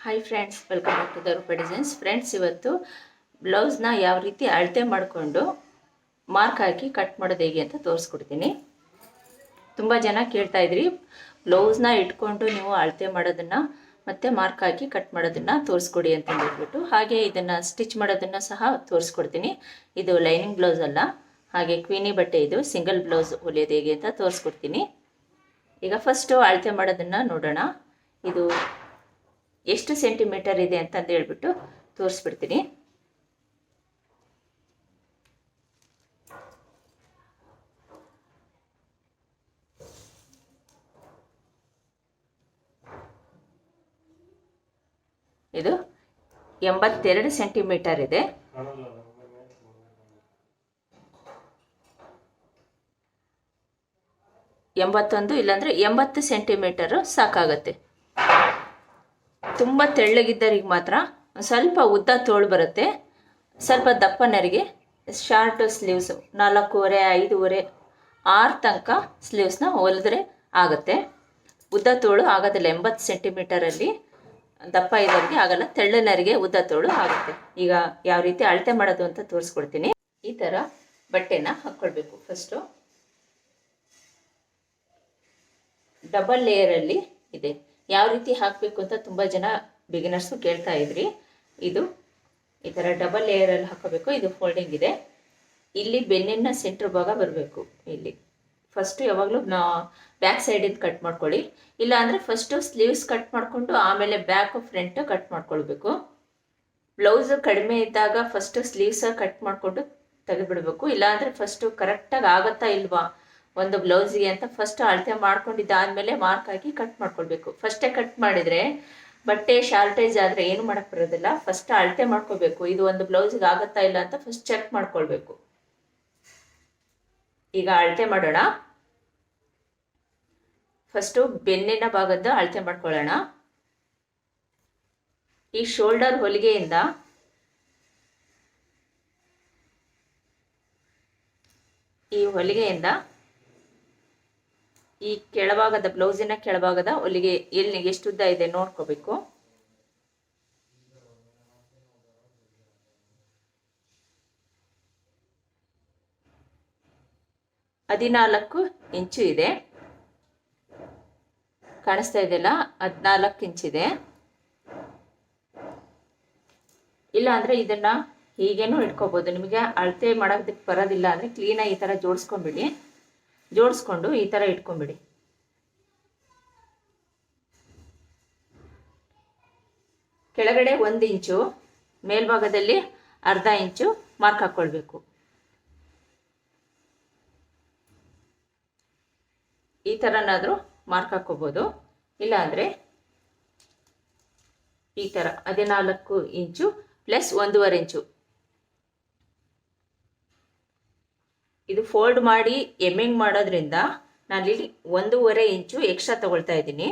Hi friends, welcome back to the ರೂಪೆ designs. Friends, ಇವತ್ತು ಬ್ಲೌಸ್ನ ಯಾವ ರೀತಿ ಅಳತೆ ಮಾಡಿಕೊಂಡು ಮಾರ್ಕ್ ಹಾಕಿ ಕಟ್ ಮಾಡೋದು ಹೇಗೆ ಅಂತ ತೋರಿಸ್ಕೊಡ್ತೀನಿ. ತುಂಬ ಜನ ಕೇಳ್ತಾ ಇದ್ರಿ, ಬ್ಲೌಸ್ನ ಇಟ್ಕೊಂಡು ನೀವು ಅಳತೆ ಮಾಡೋದನ್ನು ಮತ್ತು ಮಾರ್ಕ್ ಹಾಕಿ ಕಟ್ ಮಾಡೋದನ್ನು ತೋರಿಸ್ಕೊಡಿ ಅಂತ ಹೇಳ್ಬಿಟ್ಟು, ಹಾಗೆ ಇದನ್ನು ಸ್ಟಿಚ್ ಮಾಡೋದನ್ನು ಸಹ ತೋರಿಸ್ಕೊಡ್ತೀನಿ. ಇದು ಲೈನಿಂಗ್ ಬ್ಲೌಸ್ ಅಲ್ಲ, ಹಾಗೆ ಕ್ವೀನಿ ಬಟ್ಟೆ. ಇದು ಸಿಂಗಲ್ ಬ್ಲೌಸ್ ಹೊಲಿಯೋದು ಹೇಗೆ ಅಂತ ತೋರಿಸ್ಕೊಡ್ತೀನಿ. ಈಗ ಫಸ್ಟು ಅಳತೆ ಮಾಡೋದನ್ನು ನೋಡೋಣ. ಇದು ಎಷ್ಟು ಸೆಂಟಿಮೀಟರ್ ಇದೆ ಅಂತಂದು ಹೇಳ್ಬಿಟ್ಟು ತೋರಿಸ್ಬಿಡ್ತೀನಿ. ಇದು 82 ಸೆಂಟಿಮೀಟರ್ ಇದೆ. ಎಂಬತ್ತೊಂದು ಇಲ್ಲಾಂದರೆ 80 ಸೆಂಟಿಮೀಟರು ಸಾಕಾಗತ್ತೆ. ತುಂಬ ತೆಳ್ಳಗಿದ್ದರಿಗೆ ಮಾತ್ರ ಸ್ವಲ್ಪ ಉದ್ದ ತೋಳು ಬರುತ್ತೆ. ಸ್ವಲ್ಪ ದಪ್ಪನರಿಗೆ ಶಾರ್ಟ್ ಸ್ಲೀವ್ಸು 4.5, 5.5, 6 ತನಕ ಸ್ಲೀವ್ಸ್ನ ಹೊಲಿದ್ರೆ ಆಗುತ್ತೆ. ಉದ್ದ ತೋಳು ಆಗೋದಿಲ್ಲ. 80 ಸೆಂಟಿಮೀಟರಲ್ಲಿ ದಪ್ಪ ಇದ್ದವರಿಗೆ ಆಗಲ್ಲ, ತೆಳ್ಳನರಿಗೆ ಉದ್ದ ತೋಳು ಆಗುತ್ತೆ. ಈಗ ಯಾವ ರೀತಿ ಅಳತೆ ಮಾಡೋದು ಅಂತ ತೋರಿಸ್ಕೊಡ್ತೀನಿ. ಈ ಥರ ಬಟ್ಟೆನ ಹಾಕ್ಕೊಳ್ಬೇಕು. ಫಸ್ಟು ಡಬಲ್ ಲೇಯರಲ್ಲಿ ಇದೆ. ಯಾವ ರೀತಿ ಹಾಕಬೇಕು ಅಂತ ತುಂಬ ಜನ ಬಿಗಿನರ್ಸು ಕೇಳ್ತಾ ಇದ್ರಿ. ಇದು ಈ ಥರ ಡಬಲ್ ಲೇಯರಲ್ಲಿ ಹಾಕೋಬೇಕು. ಇದು ಫೋಲ್ಡಿಂಗ್ ಇದೆ. ಇಲ್ಲಿ ಬೆನ್ನಿನ ಸೆಂಟ್ರ್ ಭಾಗ ಬರಬೇಕು. ಇಲ್ಲಿ ಫಸ್ಟು ಯಾವಾಗಲೂ ಬ್ಯಾಕ್ ಸೈಡಿಂದ ಕಟ್ ಮಾಡ್ಕೊಳ್ಳಿ. ಇಲ್ಲ ಅಂದರೆ ಫಸ್ಟು ಸ್ಲೀವ್ಸ್ ಕಟ್ ಮಾಡಿಕೊಂಡು ಆಮೇಲೆ ಬ್ಯಾಕು ಫ್ರಂಟು ಕಟ್ ಮಾಡ್ಕೊಳ್ಬೇಕು. ಬ್ಲೌಸು ಕಡಿಮೆ ಇದ್ದಾಗ ಫಸ್ಟು ಸ್ಲೀವ್ಸ ಕಟ್ ಮಾಡಿಕೊಂಡು ತೆಗೆದುಬಿಡಬೇಕು. ಇಲ್ಲಾಂದರೆ ಫಸ್ಟು ಕರೆಕ್ಟಾಗಿ ಆಗುತ್ತಾ ಇಲ್ವಾ ಒಂದು ಬ್ಲೌಸಿಗೆ ಅಂತ ಫಸ್ಟ್ ಅಳತೆ ಮಾಡ್ಕೊಂಡಿದ್ದಾದಮೇಲೆ ಮಾರ್ಕ್ ಹಾಕಿ ಕಟ್ ಮಾಡ್ಕೊಳ್ಬೇಕು. ಫಸ್ಟೇ ಕಟ್ ಮಾಡಿದರೆ ಬಟ್ಟೆ ಶಾರ್ಟೇಜ್ ಆದರೆ ಏನು ಮಾಡೋಕ್ಕೆ ಬರೋದಿಲ್ಲ. ಫಸ್ಟ್ ಅಳತೆ ಮಾಡ್ಕೋಬೇಕು. ಇದು ಒಂದು ಬ್ಲೌಸಿಗೆ ಆಗುತ್ತಾ ಇಲ್ಲ ಅಂತ ಫಸ್ಟ್ ಚೆಕ್ ಮಾಡ್ಕೊಳ್ಬೇಕು. ಈಗ ಅಳತೆ ಮಾಡೋಣ. ಫಸ್ಟು ಬೆನ್ನಿನ ಭಾಗದ ಅಳತೆ ಮಾಡ್ಕೊಳ್ಳೋಣ. ಈ ಶೋಲ್ಡರ್ ಹೊಲಿಗೆಯಿಂದ ಈ ಕೆಳಭಾಗದ ಬ್ಲೌಸಿನ ಕೆಳಭಾಗದ ಹೊಲಿಗೆ ಎಲ್ಲಿ ಎಷ್ಟು ಉದ್ದ ಇದೆ ನೋಡ್ಕೋಬೇಕು. ಹದಿನಾಲ್ಕು ಇಂಚು ಇದೆ. ಕಾಣಿಸ್ತಾ ಇದೆಯಲ್ಲ, 14 ಇಂಚಿದೆ. ಇಲ್ಲ ಅಂದರೆ ಇದನ್ನು ಹೀಗೇನೂ ಇಟ್ಕೋಬೋದು. ನಿಮಗೆ ಅಳತೆ ಮಾಡೋದಕ್ಕೆ ಬರೋದಿಲ್ಲ ಅಂದರೆ ಕ್ಲೀನಾಗಿ ಈ ಥರ ಜೋಡಿಸ್ಕೊಂಬಿಡಿ. ಜೋಡಿಸ್ಕೊಂಡು ಈ ಥರ ಇಟ್ಕೊಂಬಿಡಿ. ಕೆಳಗಡೆ 1 ಇಂಚು, ಮೇಲ್ಭಾಗದಲ್ಲಿ ಅರ್ಧ ಇಂಚು ಮಾರ್ಕ್ ಹಾಕ್ಕೊಳ್ಬೇಕು. ಈ ಥರನಾದರೂ ಮಾರ್ಕ್ ಹಾಕ್ಕೋಬೋದು. ಇಲ್ಲಾಂದರೆ ಈ ಥರ 14 ಇಂಚು ಪ್ಲಸ್ 1.5 ಇಂಚು. ಇದು ಫೋಲ್ಡ್ ಮಾಡಿ ಎಮ್ಮಿಂಗ್ ಮಾಡೋದ್ರಿಂದ ನಾನಿಲ್ಲಿ 1.5 ಇಂಚು ಎಕ್ಸ್ಟ್ರಾ ತಗೊಳ್ತಾ ಇದ್ದೀನಿ.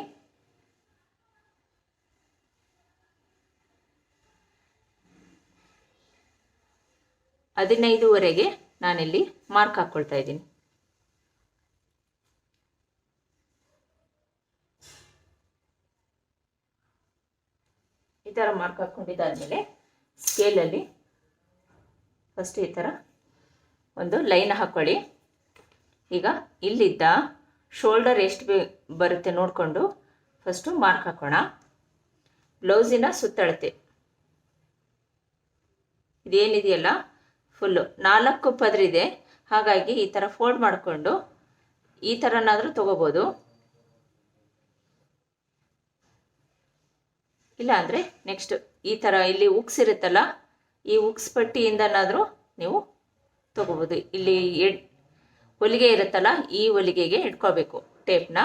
ಹದಿನೈದುವರೆಗೆ ನಾನಿಲ್ಲಿ ಮಾರ್ಕ್ ಹಾಕ್ಕೊಳ್ತಾ ಇದ್ದೀನಿ. ಈ ಥರ ಮಾರ್ಕ್ ಹಾಕ್ಕೊಂಡಿದ್ದಾದಮೇಲೆ ಸ್ಕೇಲಲ್ಲಿ ಫಸ್ಟ್ ಈ ಥರ ಒಂದು ಲೈನ್ ಹಾಕ್ಕೊಳ್ಳಿ. ಈಗ ಇಲ್ಲಿದ್ದ ಶೋಲ್ಡರ್ ಎಷ್ಟು ಬರುತ್ತೆ ನೋಡಿಕೊಂಡು ಫಸ್ಟು ಮಾರ್ಕ್ ಹಾಕೋಣ. ಬ್ಲೌಸಿನ ಸುತ್ತಳತೆ ಇದೇನಿದೆಯಲ್ಲ ಫುಲ್ಲು 4 ಪದರಿದೆ. ಹಾಗಾಗಿ ಈ ಥರ ಫೋಲ್ಡ್ ಮಾಡಿಕೊಂಡು ಈ ಥರನಾದರೂ ತೊಗೋಬೋದು. ಇಲ್ಲ ಅಂದರೆ ನೆಕ್ಸ್ಟ್ ಈ ಥರ ಇಲ್ಲಿ ಉಕ್ಸ್ ಇರುತ್ತಲ್ಲ, ಈ ಉಕ್ಸ್ ಪಟ್ಟಿಯಿಂದನಾದರೂ ನೀವು ತೊಗೋಬೋದು. ಇಲ್ಲಿ ಹೊಲಿಗೆ ಇರುತ್ತಲ್ಲ, ಈ ಹೊಲಿಗೆಗೆ ಇಟ್ಕೋಬೇಕು ಟೇಪ್ನ.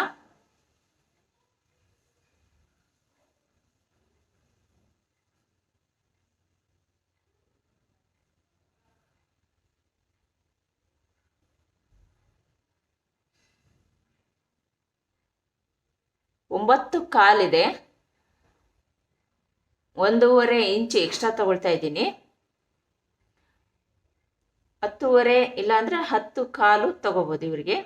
ಒಂಬತ್ತು ಕಾಲಿದೆ. 1.5 ಇಂಚು ಎಕ್ಸ್ಟ್ರಾ ತಗೊಳ್ತಾ ಇದ್ದೀನಿ. 10.5 ಇಲ್ಲಾಂದರೆ 10 ಕಾಲು ತಗೋಬೋದು ಇವರಿಗೆ.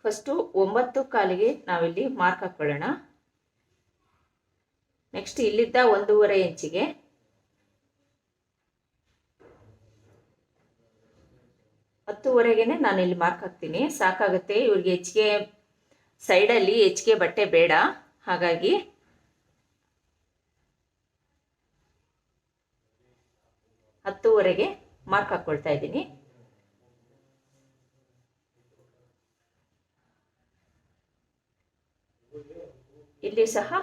ಫಸ್ಟು 9 ಕಾಲಿಗೆ ನಾವಿಲ್ಲಿ ಮಾರ್ಕ್ ಹಾಕ್ಕೊಳ್ಳೋಣ. ನೆಕ್ಸ್ಟ್ ಇಲ್ಲಿದ್ದ 1.5 ಇಂಚಿಗೆ 10ವರೆಗೇನೆ ನಾನು ಇಲ್ಲಿ ಮಾರ್ಕ್ ಹಾಕ್ತೀನಿ. ಸಾಕಾಗುತ್ತೆ, ಇವ್ರಿಗೆ ಹೆಚ್ಚಿಗೆ ಸೈಡಲ್ಲಿ ಹೆಚ್ಚಿಗೆ ಬಟ್ಟೆ ಬೇಡ, ಹಾಗಾಗಿ 10ವರೆಗೆ ಮಾರ್ಕ್ ಹಾಕ್ಕೊಳ್ತಾ ಇದ್ದೀನಿ. ಇಲ್ಲಿ ಸಹ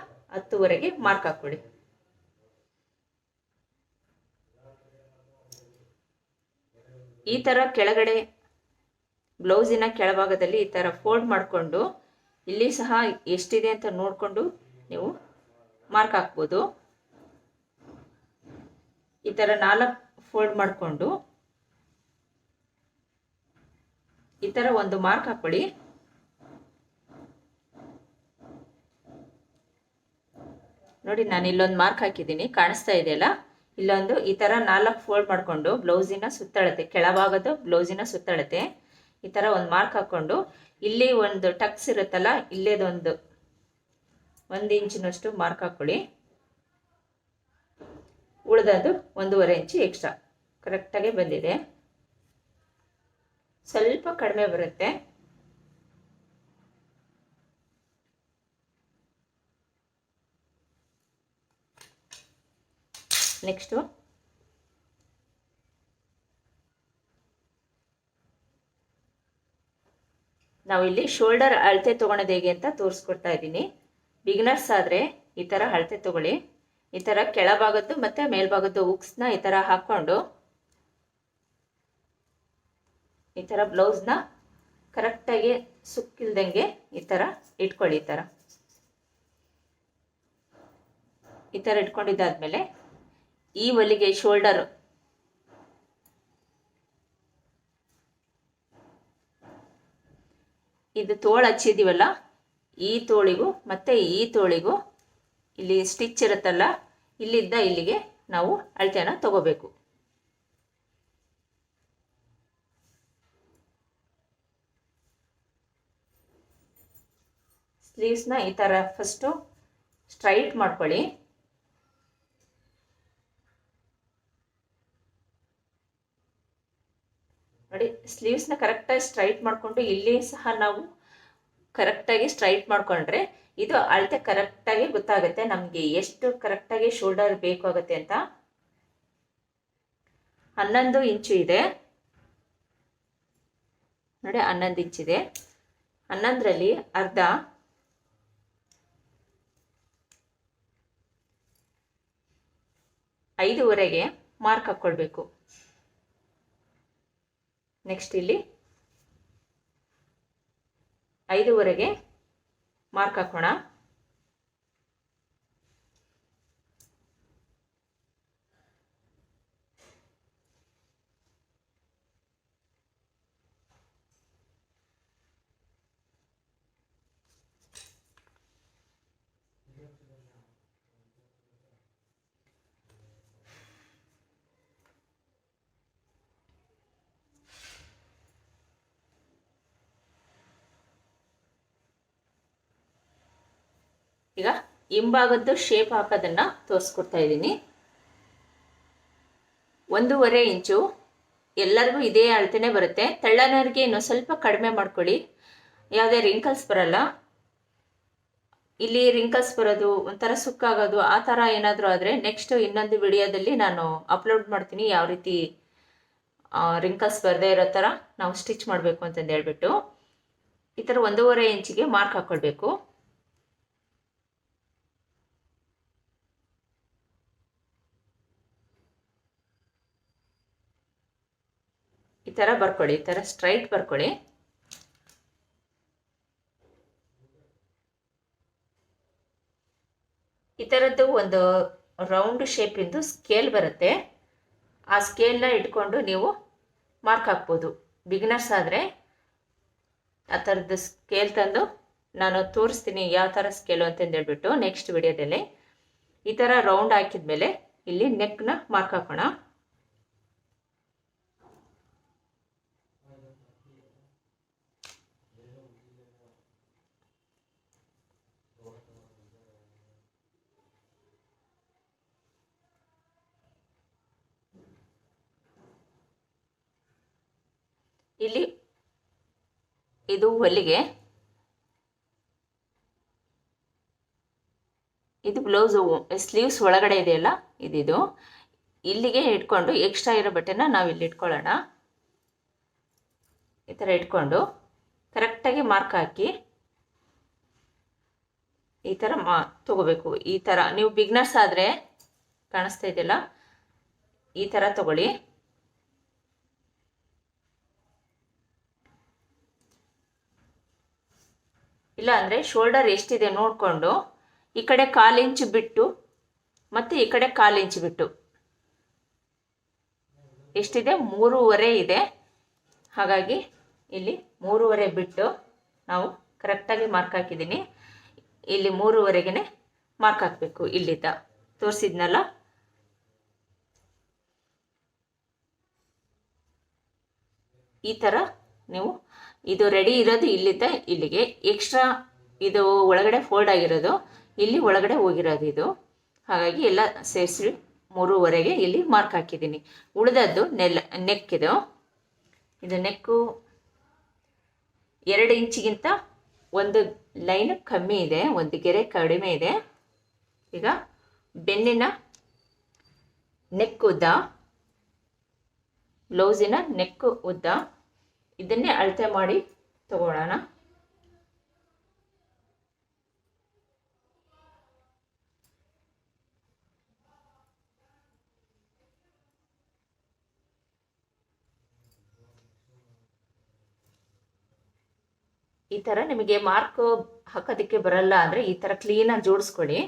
10ವರೆಗೆ ಮಾರ್ಕ್ ಹಾಕೊಳ್ಳಿ. ಈ ಥರ ಕೆಳಗಡೆ ಬ್ಲೌಸಿನ ಕೆಳಭಾಗದಲ್ಲಿ ಈ ಥರ ಫೋಲ್ಡ್ ಮಾಡಿಕೊಂಡು ಇಲ್ಲಿ ಸಹ ಎಷ್ಟಿದೆ ಅಂತ ನೋಡಿಕೊಂಡು ನೀವು ಮಾರ್ಕ್ ಹಾಕ್ಬೋದು. ಈ ಥರ 4 ಫೋಲ್ಡ್ ಮಾಡಿಕೊಂಡು ಈ ಥರ ಒಂದು ಮಾರ್ಕ್ ಹಾಕೊಳ್ಳಿ. ನೋಡಿ, ನಾನು ಇಲ್ಲೊಂದು ಮಾರ್ಕ್ ಹಾಕಿದ್ದೀನಿ, ಕಾಣಿಸ್ತಾ ಇದೆಯಲ್ಲ. ಇಲ್ಲೊಂದು ಈ ಥರ 4 ಫೋಲ್ಡ್ ಮಾಡಿಕೊಂಡು ಬ್ಲೌಸಿನ ಸುತ್ತಳತೆ, ಕೆಳಭಾಗದ ಬ್ಲೌಸಿನ ಸುತ್ತಳತೆ ಈ ಥರ ಒಂದು ಮಾರ್ಕ್ ಹಾಕ್ಕೊಂಡು ಇಲ್ಲಿ ಒಂದು ಟಕ್ಸ್ ಇರುತ್ತಲ್ಲ, ಇಲ್ಲೇದೊಂದು 1 ಇಂಚಿನಷ್ಟು ಮಾರ್ಕ್ ಹಾಕ್ಕೊಳ್ಳಿ. ಉಳಿದದ್ದು 1.5 ಇಂಚು ಎಕ್ಸ್ಟ್ರಾ ಕರೆಕ್ಟಾಗಿ ಬಂದಿದೆ. ಸ್ವಲ್ಪ ಕಡಿಮೆ ಬರುತ್ತೆ. ನೆಕ್ಸ್ಟು ನಾವಿಲ್ಲಿ ಶೋಲ್ಡರ್ ಅಳತೆ ತೊಗೊಳೋದು ಹೇಗೆ ಅಂತ ತೋರಿಸ್ಕೊಡ್ತಾ ಇದ್ದೀನಿ. ಬಿಗಿನರ್ಸ್ ಆದರೆ ಈ ಥರ ಅಳತೆ ತೊಗೊಳ್ಳಿ. ಈ ಥರ ಕೆಳಭಾಗದ್ದು ಮತ್ತು ಮೇಲ್ಭಾಗದ್ದು ಹುಕ್ಸ್ನ ಈ ಥರ ಹಾಕ್ಕೊಂಡು ಈ ಥರ ಬ್ಲೌಸ್ನ ಕರೆಕ್ಟಾಗಿ ಸುಕ್ಕಿಲ್ದಂಗೆ ಈ ಥರ ಇಟ್ಕೊಳ್ಳಿ. ಈ ಥರ ಇಟ್ಕೊಂಡಿದ್ದಾದ್ಮೇಲೆ ಈ ಹೊಲಿಗೆ ಶೋಲ್ಡರ್ ಇದು ತೋಳು ಹಚ್ಚಿದ್ದೀವಲ್ಲ, ಈ ತೋಳಿಗೂ ಮತ್ತು ಈ ತೋಳಿಗೂ ಇಲ್ಲಿ ಸ್ಟಿಚ್ ಇರುತ್ತಲ್ಲ, ಇಲ್ಲಿದ್ದ ಇಲ್ಲಿಗೆ ನಾವು ಅಳತೆಯನ್ನು ತಗೋಬೇಕು. ಸ್ಲೀವ್ಸ್ನ ಈ ಥರ ಫಸ್ಟು ಸ್ಟ್ರೈಟ್ ಮಾಡ್ಕೊಳ್ಳಿ. ನೋಡಿ, ಸ್ಲೀವ್ಸ್ನ ಕರೆಕ್ಟಾಗಿ ಸ್ಟ್ರೈಟ್ ಮಾಡಿಕೊಂಡು ಇಲ್ಲಿ ಸಹ ನಾವು ಕರೆಕ್ಟಾಗಿ ಸ್ಟ್ರೈಟ್ ಮಾಡಿಕೊಂಡ್ರೆ ಇದು ಅಳತೆ ಕರೆಕ್ಟಾಗಿ ಗೊತ್ತಾಗುತ್ತೆ ನಮಗೆ ಎಷ್ಟು ಕರೆಕ್ಟಾಗಿ ಶೋಲ್ಡರ್ ಬೇಕಾಗುತ್ತೆ ಅಂತ. 11 ಇಂಚು ಇದೆ ನೋಡಿ, 11 ಇಂಚಿದೆ. 11ರಲ್ಲಿ ಅರ್ಧ 5ವರೆಗೆ ಮಾರ್ಕ್ ಹಾಕ್ಕೊಳ್ಬೇಕು. ನೆಕ್ಸ್ಟ್ ಇಲ್ಲಿ 5ವರೆಗೆ ಮಾರ್ಕ್ ಹಾಕೋಣ. ಈಗ ಹಿಂಭಾಗದ್ದು ಶೇಪ್ ಹಾಕೋದನ್ನು ತೋರಿಸ್ಕೊಡ್ತಾ ಇದ್ದೀನಿ. 1.5 ಇಂಚು ಎಲ್ಲರಿಗೂ ಇದೇ ಅಳತೆನೇ ಬರುತ್ತೆ. ತೆಳ್ಳನವರಿಗೆ ಇನ್ನೂ ಸ್ವಲ್ಪ ಕಡಿಮೆ ಮಾಡ್ಕೊಳ್ಳಿ, ಯಾವುದೇ ರಿಂಕಲ್ಸ್ ಬರಲ್ಲ. ಇಲ್ಲಿ ರಿಂಕಲ್ಸ್ ಬರೋದು, ಒಂಥರ ಸುಕ್ಕಾಗೋದು ಆ ಥರ ಏನಾದರೂ ಆದರೆ ನೆಕ್ಸ್ಟ್ ಇನ್ನೊಂದು ವಿಡಿಯೋದಲ್ಲಿ ನಾನು ಅಪ್ಲೋಡ್ ಮಾಡ್ತೀನಿ, ಯಾವ ರೀತಿ ರಿಂಕಲ್ಸ್ ಬರದೇ ಇರೋ ಥರ ನಾವು ಸ್ಟಿಚ್ ಮಾಡಬೇಕು ಅಂತಂದು ಹೇಳ್ಬಿಟ್ಟು. ಈ ಥರ 1.5 ಇಂಚಿಗೆ ಮಾರ್ಕ್ ಹಾಕ್ಕೊಳ್ಬೇಕು. ಈ ಥರ ಬರ್ಕೊಳ್ಳಿ, ಈ ಥರ ಸ್ಟ್ರೈಟ್ ಬರ್ಕೊಳ್ಳಿ. ಈ ಥರದ್ದು ಒಂದು ರೌಂಡ್ ಶೇಪಿಂದು ಸ್ಕೇಲ್ ಬರುತ್ತೆ, ಆ ಸ್ಕೇಲ್ನ ಇಟ್ಕೊಂಡು ನೀವು ಮಾರ್ಕ್ ಹಾಕ್ಬೋದು. ಬಿಗಿನರ್ಸ್ ಆದರೆ ಆ ಥರದ್ದು ಸ್ಕೇಲ್ ತಂದು ನಾನು ತೋರಿಸ್ತೀನಿ ಯಾವ ಥರ ಸ್ಕೇಲು ಅಂತಂದು ಹೇಳ್ಬಿಟ್ಟು ನೆಕ್ಸ್ಟ್ ವಿಡಿಯೋದಲ್ಲಿ. ಈ ಥರ ರೌಂಡ್ ಹಾಕಿದ್ಮೇಲೆ ಇಲ್ಲಿ ನೆಕ್ನ ಮಾರ್ಕ್ ಹಾಕೋಣ. ಇಲ್ಲಿ ಇದು ಹೊಲಿಗೆ, ಇದು ಬ್ಲೌಸು ಸ್ಲೀವ್ಸ್ ಒಳಗಡೆ ಇದೆಯಲ್ಲ ಇದಿದು. ಇಲ್ಲಿಗೆ ಇಟ್ಕೊಂಡು ಎಕ್ಸ್ಟ್ರಾ ಇರೋ ಬಟ್ಟೆನ ನಾವು ಇಲ್ಲಿ ಇಟ್ಕೊಳ್ಳೋಣ. ಈ ಥರ ಇಟ್ಕೊಂಡು ಕರೆಕ್ಟಾಗಿ ಮಾರ್ಕ್ ಹಾಕಿ ಈ ಥರ ತಗೋಬೇಕು. ಈ ಥರ ನೀವು ಬಿಗ್ನರ್ಸ್ ಆದರೆ ಕಾಣಿಸ್ತಾ ಇದೆಯಲ್ಲ, ಈ ಥರ ತಗೊಳ್ಳಿ. ಇಲ್ಲ ಅಂದರೆ ಶೋಲ್ಡರ್ ಎಷ್ಟಿದೆ ನೋಡಿಕೊಂಡು ಈ ಕಡೆ 1/4 ಇಂಚು ಬಿಟ್ಟು ಮತ್ತು ಈ ಕಡೆ 1/4 ಇಂಚು ಬಿಟ್ಟು ಎಷ್ಟಿದೆ 3.5 ಇದೆ. ಹಾಗಾಗಿ ಇಲ್ಲಿ 3.5 ಬಿಟ್ಟು ನಾವು ಕರೆಕ್ಟಾಗಿ ಮಾರ್ಕ್ ಹಾಕಿದ್ದೀನಿ. ಇಲ್ಲಿ 3.5ಗೆ ಮಾರ್ಕ್ ಹಾಕಬೇಕು. ಇಲ್ಲಿದ್ದ ತೋರಿಸಿದ್ನಲ್ಲ, ಈ ಥರ ನೀವು ಇದು ರೆಡಿ ಇರೋದು ಇಲ್ಲಿದ್ದ ಇಲ್ಲಿಗೆ. ಎಕ್ಸ್ಟ್ರಾ ಇದು ಒಳಗಡೆ ಫೋಲ್ಡ್ ಆಗಿರೋದು ಇಲ್ಲಿ ಒಳಗಡೆ ಹೋಗಿರೋದು ಇದು. ಹಾಗಾಗಿ ಎಲ್ಲ ಸೇರಿಸಿ 3.5ಗೆ ಇಲ್ಲಿ ಮಾರ್ಕ್ ಹಾಕಿದ್ದೀನಿ. ಉಳಿದದ್ದು ನೆಕ್ ಇದು ನೆಕ್ಕು 2 ಇಂಚಿಗಿಂತ ಒಂದು ಲೈನ್ ಕಮ್ಮಿ ಇದೆ, ಒಂದು ಗೆರೆ ಕಡಿಮೆ ಇದೆ. ಈಗ ಬೆನ್ನಿನ ನೆಕ್ ಉದ್ದ, ಬ್ಲೌಸಿನ ನೆಕ್ ಉದ್ದ ಇದನ್ನೇ ಅಳತೆ ಮಾಡಿ ತಗೊಳ್ಳೋಣ. ಈ ಥರ ನಿಮಗೆ ಮಾರ್ಕ್ ಹಾಕೋದಕ್ಕೆ ಬರಲ್ಲ ಅಂದರೆ ಈ ಥರ ಕ್ಲೀನಾಗಿ ಜೋಡಿಸ್ಕೊಳ್ಳಿ.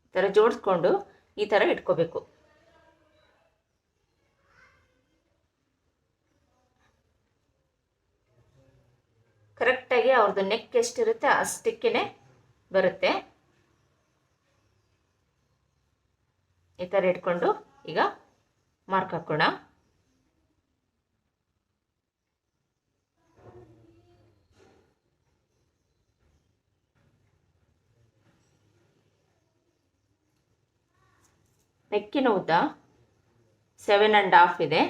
ಈ ಥರ ಜೋಡಿಸ್ಕೊಂಡು ಈ ಥರ ಇಟ್ಕೋಬೇಕು. ಕರೆಕ್ಟಾಗಿ ಅವ್ರದ್ದು ನೆಕ್ ಎಷ್ಟಿರುತ್ತೆ ಅಷ್ಟಕ್ಕೇ ಬರುತ್ತೆ. ಈ ಥರ ಇಟ್ಕೊಂಡು ಈಗ ಮಾರ್ಕ್ ಹಾಕೋಣ. ನೆಕ್ಕಿನ ಉದ್ದ 7.5 ಇದೆ.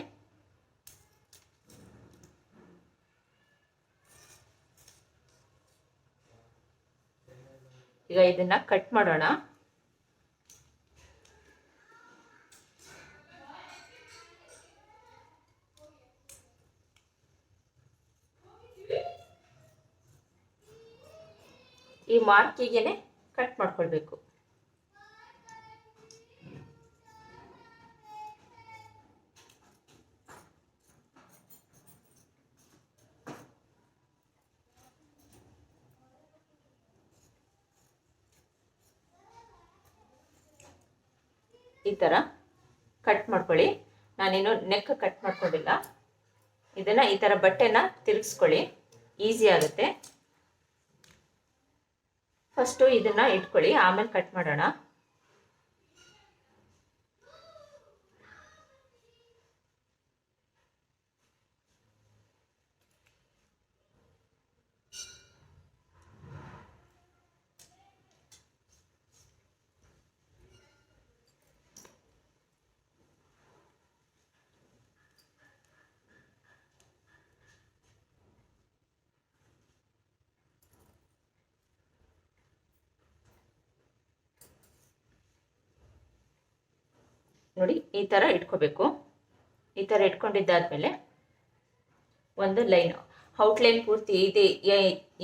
ಈಗ ಇದನ್ನ ಕಟ್ ಮಾಡೋಣ. ಈ ಮಾರ್ಕಿಗೆನೆ ಕಟ್ ಮಾಡ್ಕೊಳ್ಬೇಕು. ಈ ಥರ ಕಟ್ ಮಾಡ್ಕೊಳ್ಳಿ. ನಾನಿನ್ನು ನೆಕ್ ಕಟ್ ಮಾಡ್ಕೊಂಡಿಲ್ಲ. ಇದನ್ನು ಈ ಥರ ಬಟ್ಟೆನ ತಿರುಗಿಸ್ಕೊಳ್ಳಿ, ಈಸಿ ಆಗುತ್ತೆ. ಫಸ್ಟು ಇದನ್ನು ಇಟ್ಕೊಳ್ಳಿ, ಆಮೇಲೆ ಕಟ್ ಮಾಡೋಣ. ನೋಡಿ ಈ ಥರ ಇಟ್ಕೋಬೇಕು. ಈ ಥರ ಇಟ್ಕೊಂಡಿದ್ದಾದ್ಮೇಲೆ ಒಂದು ಲೈನ್ ಔಟ್ಲೈನ್ ಪೂರ್ತಿ ಇದೆ,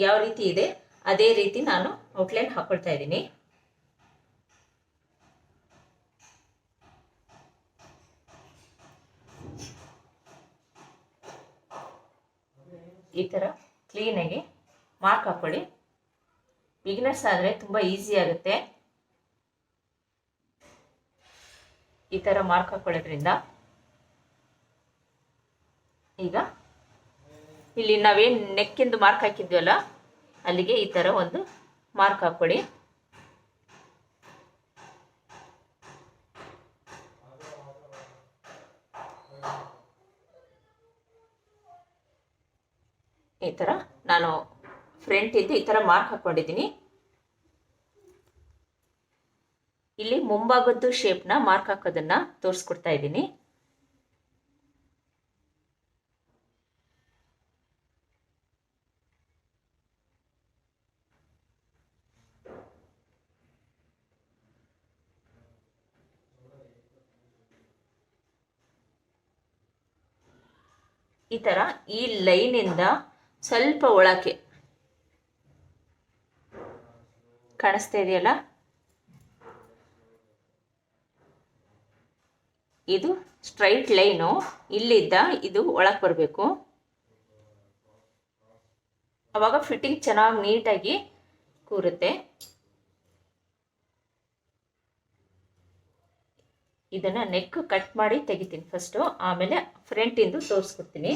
ಯಾವ ರೀತಿ ಇದೆ ಅದೇ ರೀತಿ ನಾನು ಔಟ್ಲೈನ್ ಹಾಕೊಳ್ತಾ ಇದ್ದೀನಿ. ಈ ಥರ ಕ್ಲೀನಾಗಿ ಮಾರ್ಕ್ ಹಾಕೊಳ್ಳಿ. ಬಿಗಿನರ್ಸ್ ಆದರೆ ತುಂಬ ಈಸಿ ಆಗುತ್ತೆ. ಈ ಥರ ಮಾರ್ಕ್ ಹಾಕೊಳ್ಳೋದ್ರಿಂದ ಈಗ ಇಲ್ಲಿ ನಾವೇನು ನೆಕ್ಕಿಂದು ಮಾರ್ಕ್ ಹಾಕಿದ್ವಲ್ಲ ಅಲ್ಲಿಗೆ ಈ ಥರ ಒಂದು ಮಾರ್ಕ್ ಹಾಕ್ಕೊಳ್ಳಿ. ಈ ಥರ ನಾನು ಫ್ರಂಟ್ ಇದ್ದು ಈ ಥರ ಮಾರ್ಕ್ ಹಾಕ್ಕೊಂಡಿದ್ದೀನಿ. ಇಲ್ಲಿ ಮುಂಭಾಗದ್ದು ಶೇಪ್ನ ಮಾರ್ಕ್ ಹಾಕೋದನ್ನ ತೋರಿಸ್ಕೊಡ್ತಾ ಇದ್ದೀನಿ. ಈ ಥರ ಈ ಲೈನಿಂದ ಸ್ವಲ್ಪ ಒಳಕ್ಕೆ ಕಾಣಿಸ್ತಾ ಇದೆಯಲ್ಲ, ಇದು ಸ್ಟ್ರೈಟ್ ಲೈನು. ಇಲ್ಲಿದ್ದ ಇದು ಒಳಗೆ ಬರಬೇಕು. ಅವಾಗ ಫಿಟ್ಟಿಂಗ್ ಚೆನ್ನಾಗಿ ನೀಟಾಗಿ ಕೂರುತ್ತೆ. ಇದನ್ನು ನೆಕ್ ಕಟ್ ಮಾಡಿ ತೆಗಿತೀನಿ ಫಸ್ಟು, ಆಮೇಲೆ ಫ್ರಂಟಿಂದು ತೋರಿಸ್ಕೊಡ್ತೀನಿ.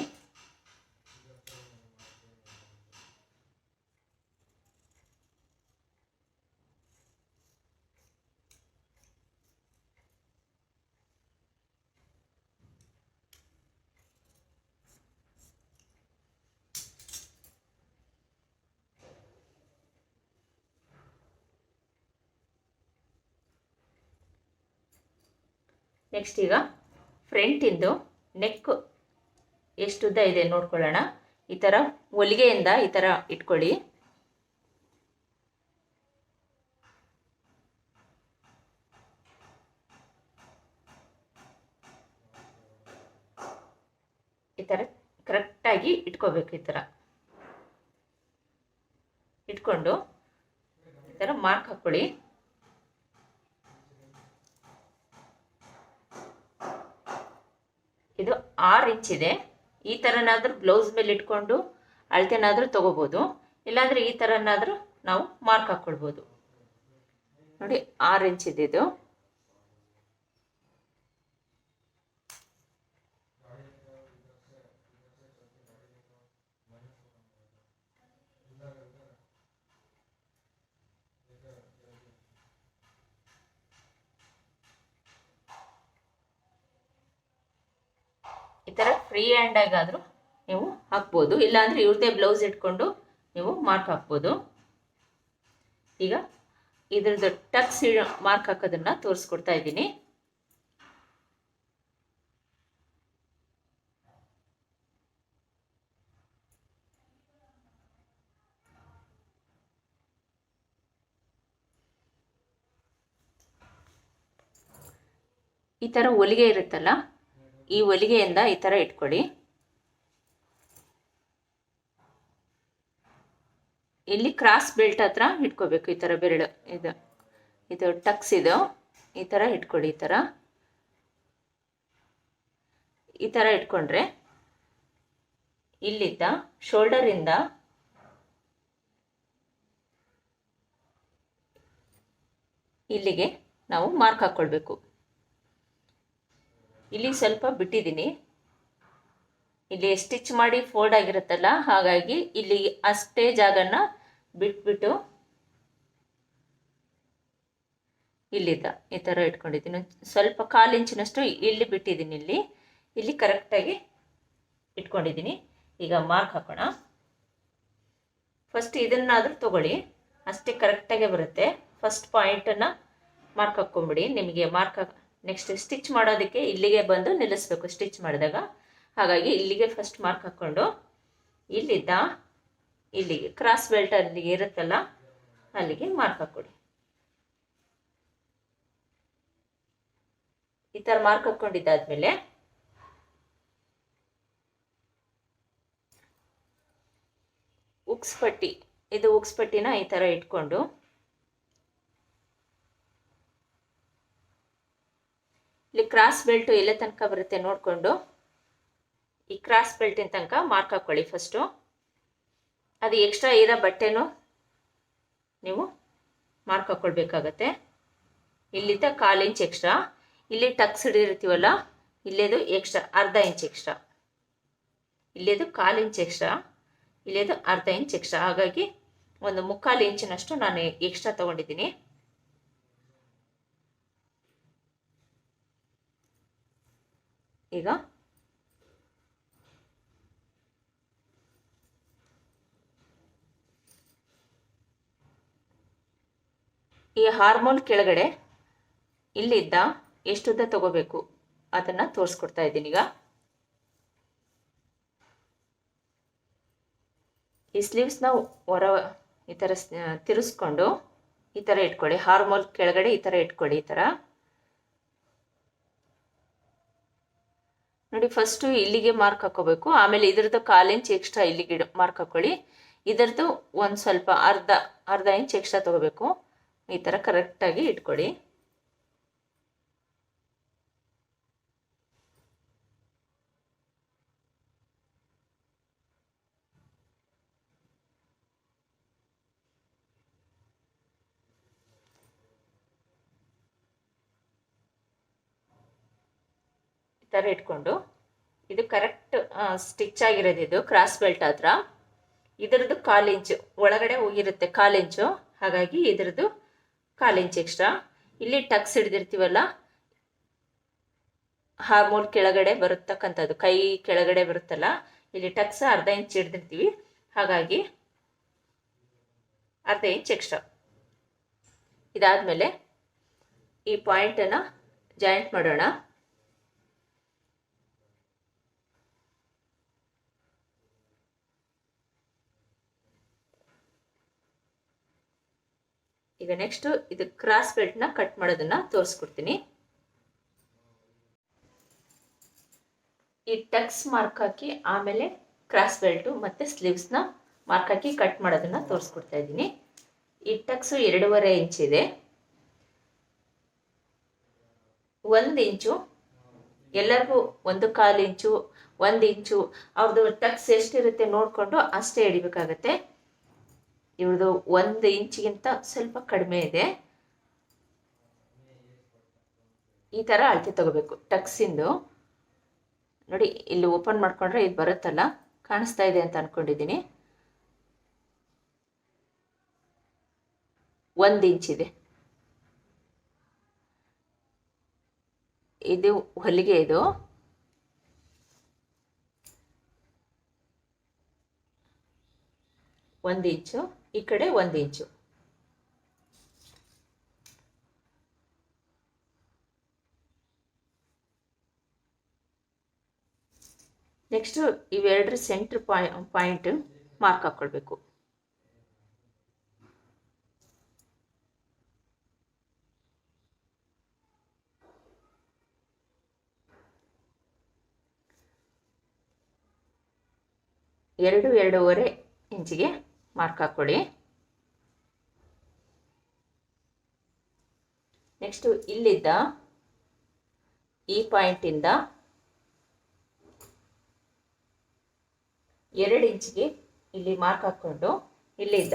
ನೆಕ್ಸ್ಟ್ ಈಗ ಫ್ರಂಟಿಂದು ನೆಕ್ ಎಷ್ಟು ಉದ್ದ ಇದೆ ನೋಡ್ಕೊಳ್ಳೋಣ. ಈ ಥರ ಹೊಲಿಗೆಯಿಂದ ಈ ಥರ ಇಟ್ಕೊಳ್ಳಿ. ಈ ಥರ ಕರೆಕ್ಟಾಗಿ ಇಟ್ಕೋಬೇಕು. ಈ ಥರ ಇಟ್ಕೊಂಡು ಈ ಥರ ಮಾರ್ಕ್ ಹಾಕ್ಕೊಳ್ಳಿ. ಇದು 6 ಇಂಚ್ ಇದೆ. ಈ ಥರನಾದರೂ ಬ್ಲೌಸ್ ಮೇಲೆ ಇಟ್ಕೊಂಡು ಅಳತೆನಾದರೂ ತೊಗೋಬೋದು, ಇಲ್ಲಾಂದರೆ ಈ ಥರನಾದರೂ ನಾವು ಮಾರ್ಕ್ ಹಾಕ್ಕೊಳ್ಬೋದು. ನೋಡಿ 6 ಇಂಚ್ ಇದೆ ಇದು. ಈ ಥರ ಫ್ರೀ ಹ್ಯಾಂಡಾಗಾದರೂ ನೀವು ಹಾಕ್ಬೋದು, ಇಲ್ಲಾಂದರೆ ಇವ್ರದ್ದೇ ಬ್ಲೌಸ್ ಇಟ್ಕೊಂಡು ನೀವು ಮಾರ್ಕ್ ಹಾಕ್ಬೋದು. ಈಗ ಇದ್ರದ್ದು ಟಕ್ಸ್ ಮಾರ್ಕ್ ಹಾಕೋದನ್ನು ತೋರಿಸ್ಕೊಡ್ತಾ ಇದ್ದೀನಿ. ಈ ಥರ ಹೊಲಿಗೆ ಇರುತ್ತಲ್ಲ, ಈ ಹೊಲಿಗೆಯಿಂದ ಈ ಥರ ಇಟ್ಕೊಳ್ಳಿ. ಇಲ್ಲಿ ಕ್ರಾಸ್ ಬೆಲ್ಟ್ ಹತ್ರ ಇಟ್ಕೋಬೇಕು. ಈ ಥರ ಬೆರಳು ಇದು ಟಕ್ಸ್ ಇದು ಈ ಥರ ಇಟ್ಕೊಳ್ಳಿ. ಈ ಥರ ಇಟ್ಕೊಂಡ್ರೆ ಇಲ್ಲಿದ್ದ ಶೋಲ್ಡರಿಂದ ಇಲ್ಲಿಗೆ ನಾವು ಮಾರ್ಕ್ ಹಾಕ್ಕೊಳ್ಬೇಕು. ಇಲ್ಲಿ ಸ್ವಲ್ಪ ಬಿಟ್ಟಿದ್ದೀನಿ, ಇಲ್ಲಿ ಸ್ಟಿಚ್ ಮಾಡಿ ಫೋಲ್ಡ್ ಆಗಿರುತ್ತಲ್ಲ, ಹಾಗಾಗಿ ಇಲ್ಲಿ ಅಷ್ಟೇ ಜಾಗನ ಬಿಟ್ಬಿಟ್ಟು ಇಲ್ಲಿದ್ದ ಈ ಥರ ಇಟ್ಕೊಂಡಿದ್ದೀನಿ. ಸ್ವಲ್ಪ 1/4 ಇಂಚಿನಷ್ಟು ಇಲ್ಲಿ ಬಿಟ್ಟಿದ್ದೀನಿ. ಇಲ್ಲಿ ಕರೆಕ್ಟಾಗಿ ಇಟ್ಕೊಂಡಿದ್ದೀನಿ. ಈಗ ಮಾರ್ಕ್ ಹಾಕೋಣ. ಫಸ್ಟ್ ಇದನ್ನಾದರೂ ತಗೊಳ್ಳಿ, ಅಷ್ಟೇ ಕರೆಕ್ಟಾಗೆ ಬರುತ್ತೆ. ಫಸ್ಟ್ ಪಾಯಿಂಟನ್ನು ಮಾರ್ಕ್ ಹಾಕ್ಕೊಂಬಿಡಿ. ನಿಮಗೆ ನೆಕ್ಸ್ಟ್ ಸ್ಟಿಚ್ ಮಾಡೋದಕ್ಕೆ ಇಲ್ಲಿಗೆ ಬಂದು ನಿಲ್ಲಿಸ್ಬೇಕು ಸ್ಟಿಚ್ ಮಾಡಿದಾಗ. ಹಾಗಾಗಿ ಇಲ್ಲಿಗೆ ಫಸ್ಟ್ ಮಾರ್ಕ್ ಹಾಕ್ಕೊಂಡು ಇಲ್ಲಿದ್ದ ಇಲ್ಲಿಗೆ ಕ್ರಾಸ್ ಬೆಲ್ಟ್ ಅಲ್ಲಿಗೆ ಇರುತ್ತಲ್ಲ, ಅಲ್ಲಿಗೆ ಮಾರ್ಕ್ ಹಾಕ್ಕೊಡಿ. ಈ ಥರ ಮಾರ್ಕ್ ಹಾಕ್ಕೊಂಡಿದ್ದಾದ್ಮೇಲೆ ಉಕ್ಸ್ ಪಟ್ಟಿ, ಇದು ಉಕ್ಸ್ ಪಟ್ಟಿನ ಈ ಥರ ಇಟ್ಕೊಂಡು ಇಲ್ಲಿ ಕ್ರಾಸ್ ಬೆಲ್ಟು ಎಲ್ಲೇ ತನಕ ಬರುತ್ತೆ ನೋಡಿಕೊಂಡು ಈ ಕ್ರಾಸ್ ಬೆಲ್ಟಿನ ತನಕ ಮಾರ್ಕ್ ಹಾಕ್ಕೊಳ್ಳಿ ಫಸ್ಟು. ಅದು ಎಕ್ಸ್ಟ್ರಾ ಇರೋ ಬಟ್ಟೆನೂ ನೀವು ಮಾರ್ಕ್ ಹಾಕ್ಕೊಳ್ಬೇಕಾಗತ್ತೆ. ಇಲ್ಲಿದ್ದ 1/4 ಇಂಚ್ ಎಕ್ಸ್ಟ್ರಾ, ಇಲ್ಲಿ ಟಕ್ಸ್ ಹಿಡಿದಿರ್ತೀವಲ್ಲ ಇಲ್ಲೇದು ಎಕ್ಸ್ಟ್ರಾ 1/2 ಇಂಚ್ ಎಕ್ಸ್ಟ್ರಾ, ಇಲ್ಲೇದು 1/4 ಇಂಚ್ ಎಕ್ಸ್ಟ್ರಾ, ಇಲ್ಲೇದು 1/2 ಇಂಚ್ ಎಕ್ಸ್ಟ್ರಾ. ಹಾಗಾಗಿ ಒಂದು 3/4 ಇಂಚಿನಷ್ಟು ನಾನು ಎಕ್ಸ್ಟ್ರಾ ತೊಗೊಂಡಿದ್ದೀನಿ. ಈಗ ಈ ಹಾರ್ಮೋನ್ ಕೆಳಗಡೆ ಇಲ್ಲಿದ್ದ ಎಷ್ಟುದ್ದ ತಗೋಬೇಕು ಅದನ್ನು ತೋರಿಸ್ಕೊಡ್ತಾ ಇದ್ದೀನಿ. ಈಗ ಈ ಸ್ಲೀವ್ಸ್ನ ಈ ಥರ ತಿರ್ಸ್ಕೊಂಡು ಈ ಥರ ಇಟ್ಕೊಳ್ಳಿ. ಹಾರ್ಮೋನ್ ಕೆಳಗಡೆ ಈ ಥರ ಇಟ್ಕೊಳ್ಳಿ. ಈ ಥರ ನೋಡಿ, ಫಸ್ಟು ಇಲ್ಲಿಗೆ ಮಾರ್ಕ್ ಹಾಕೋಬೇಕು, ಆಮೇಲೆ ಇದ್ರದ್ದು 1/4 ಇಂಚ್ ಎಕ್ಸ್ಟ್ರಾ ಇಲ್ಲಿಗೆ ಮಾರ್ಕ್ ಹಾಕೊಳ್ಳಿ. ಇದರದ್ದು ಒಂದು ಸ್ವಲ್ಪ ಅರ್ಧ ಇಂಚ್ ಎಕ್ಸ್ಟ್ರಾ ತಗೋಬೇಕು. ಈ ಥರ ಕರೆಕ್ಟಾಗಿ ಇಟ್ಕೊಳ್ಳಿ. ಈ ಥರ ಇಟ್ಕೊಂಡು ಇದು ಕರೆಕ್ಟ್ ಸ್ಟಿಚ್ ಆಗಿರೋದು, ಇದು ಕ್ರಾಸ್ ಬೆಲ್ಟ್ ಹತ್ರ. ಇದರದ್ದು 1/4 ಇಂಚು ಒಳಗಡೆ ಹೋಗಿರುತ್ತೆ, 1/4 ಇಂಚು. ಹಾಗಾಗಿ ಇದರದ್ದು 1/4 ಇಂಚ್ ಎಕ್ಸ್ಟ್ರಾ. ಇಲ್ಲಿ ಟಕ್ಸ್ ಹಿಡಿದಿರ್ತೀವಲ್ಲ, ಹಾರ್ಮೋನ್ ಕೆಳಗಡೆ ಬರತಕ್ಕಂಥದ್ದು, ಕೈ ಕೆಳಗಡೆ ಬರುತ್ತಲ್ಲ, ಇಲ್ಲಿ ಟಕ್ಸ್ ಅರ್ಧ ಇಂಚ್ ಹಿಡ್ದಿರ್ತೀವಿ. ಹಾಗಾಗಿ ಅರ್ಧ ಇಂಚ್ ಎಕ್ಸ್ಟ್ರಾ. ಇದಾದಮೇಲೆ ಈ ಪಾಯಿಂಟನ್ನು ಜಾಯಿಂಟ್ ಮಾಡೋಣ. ಈಗ ನೆಕ್ಸ್ಟ್ ಇದು ಕ್ರಾಸ್ ಬೆಲ್ಟ್ನ ಕಟ್ ಮಾಡೋದನ್ನ ತೋರಿಸ್ಕೊಡ್ತೀನಿ. ಈ ಟಕ್ಸ್ ಮಾರ್ಕ್ ಹಾಕಿ ಆಮೇಲೆ ಕ್ರಾಸ್ ಬೆಲ್ಟು ಮತ್ತು ಸ್ಲೀವ್ಸ್ನ ಮಾರ್ಕ್ ಹಾಕಿ ಕಟ್ ಮಾಡೋದನ್ನ ತೋರಿಸ್ಕೊಡ್ತಾ ಇದ್ದೀನಿ. ಈ ಟಕ್ಸು 2.5 ಇಂಚ್ ಇದೆ. 1 ಇಂಚು ಎಲ್ಲರಿಗೂ 1/4 ಇಂಚು 1 ಇಂಚು ಅವ್ರದ್ದು ಟಕ್ಸ್ ಎಷ್ಟಿರುತ್ತೆ ನೋಡಿಕೊಂಡು ಅಷ್ಟೇ ಹಿಡಿಬೇಕಾಗತ್ತೆ. ಇವ್ರದ್ದು 1 ಇಂಚಿಗಿಂತ ಸ್ವಲ್ಪ ಕಡಿಮೆ ಇದೆ. ಈ ಥರ ಅಳತೆ ತಗೋಬೇಕು ಟಕ್ಸಿಂದು. ನೋಡಿ, ಇಲ್ಲಿ ಓಪನ್ ಮಾಡ್ಕೊಂಡ್ರೆ ಇದು ಬರುತ್ತಲ್ಲ, ಕಾಣಿಸ್ತಾ ಇದೆ ಅಂತ ಅಂದ್ಕೊಂಡಿದ್ದೀನಿ. 1 ಇಂಚ್ ಇದೆ. ಇದು ಹೊಲಿಗೆ, ಇದು 1 ಇಂಚು, ಈ ಕಡೆ 1 ಇಂಚು. ನೆಕ್ಸ್ಟು ಇವೆರಡರ ಸೆಂಟ್ರ್ ಪಾಯಿಂಟ್ ಮಾರ್ಕ್ ಹಾಕ್ಕೊಳ್ಬೇಕು. ಎರಡೂವರೆ ಇಂಚಿಗೆ ಮಾರ್ಕ್ ಹಾಕ್ಕೊಳ್ಳಿ. ನೆಕ್ಸ್ಟು ಇಲ್ಲಿದ್ದ ಈ ಪಾಯಿಂಟಿಂದ 2 ಇಂಚಿಗೆ ಇಲ್ಲಿ ಮಾರ್ಕ್ ಹಾಕ್ಕೊಂಡು ಇಲ್ಲಿದ್ದ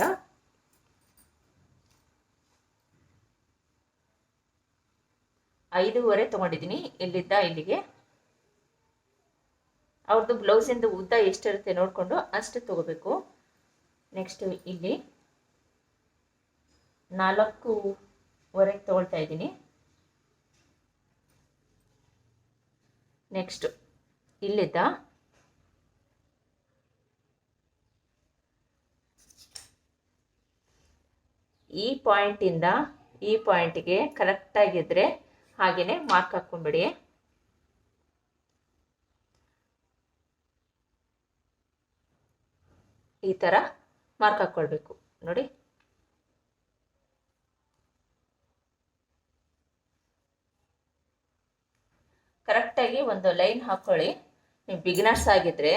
5.5 ತೊಗೊಂಡಿದ್ದೀನಿ. ಇಲ್ಲಿದ್ದ ಇಲ್ಲಿಗೆ ಅವ್ರದ್ದು ಬ್ಲೌಸಿಂದು ಉದ್ದ ಎಷ್ಟಿರುತ್ತೆ ನೋಡಿಕೊಂಡು ಅಷ್ಟು ತಗೋಬೇಕು. ನೆಕ್ಸ್ಟ್ ಇಲ್ಲಿ 4.5 ತಗೊಳ್ತಾ ಇದ್ದೀನಿ. ನೆಕ್ಸ್ಟ್ ಇಲ್ಲಿದ್ದ ಈ ಪಾಯಿಂಟಿಂದ ಈ ಪಾಯಿಂಟ್ಗೆ ಕರೆಕ್ಟಾಗಿದ್ದರೆ ಹಾಗೆಯೇ ಮಾರ್ಕ್ ಹಾಕ್ಕೊಂಬಿಡಿ. ಈ ಥರ ಮಾರ್ಕ್ ಹಾಕ್ಕೊಳ್ಬೇಕು. ನೋಡಿ, ಕರೆಕ್ಟಾಗಿ ಒಂದು ಲೈನ್ ಹಾಕ್ಕೊಳ್ಳಿ ನೀವು ಬಿಗಿನರ್ಸ್ ಆಗಿದ್ದರೆ.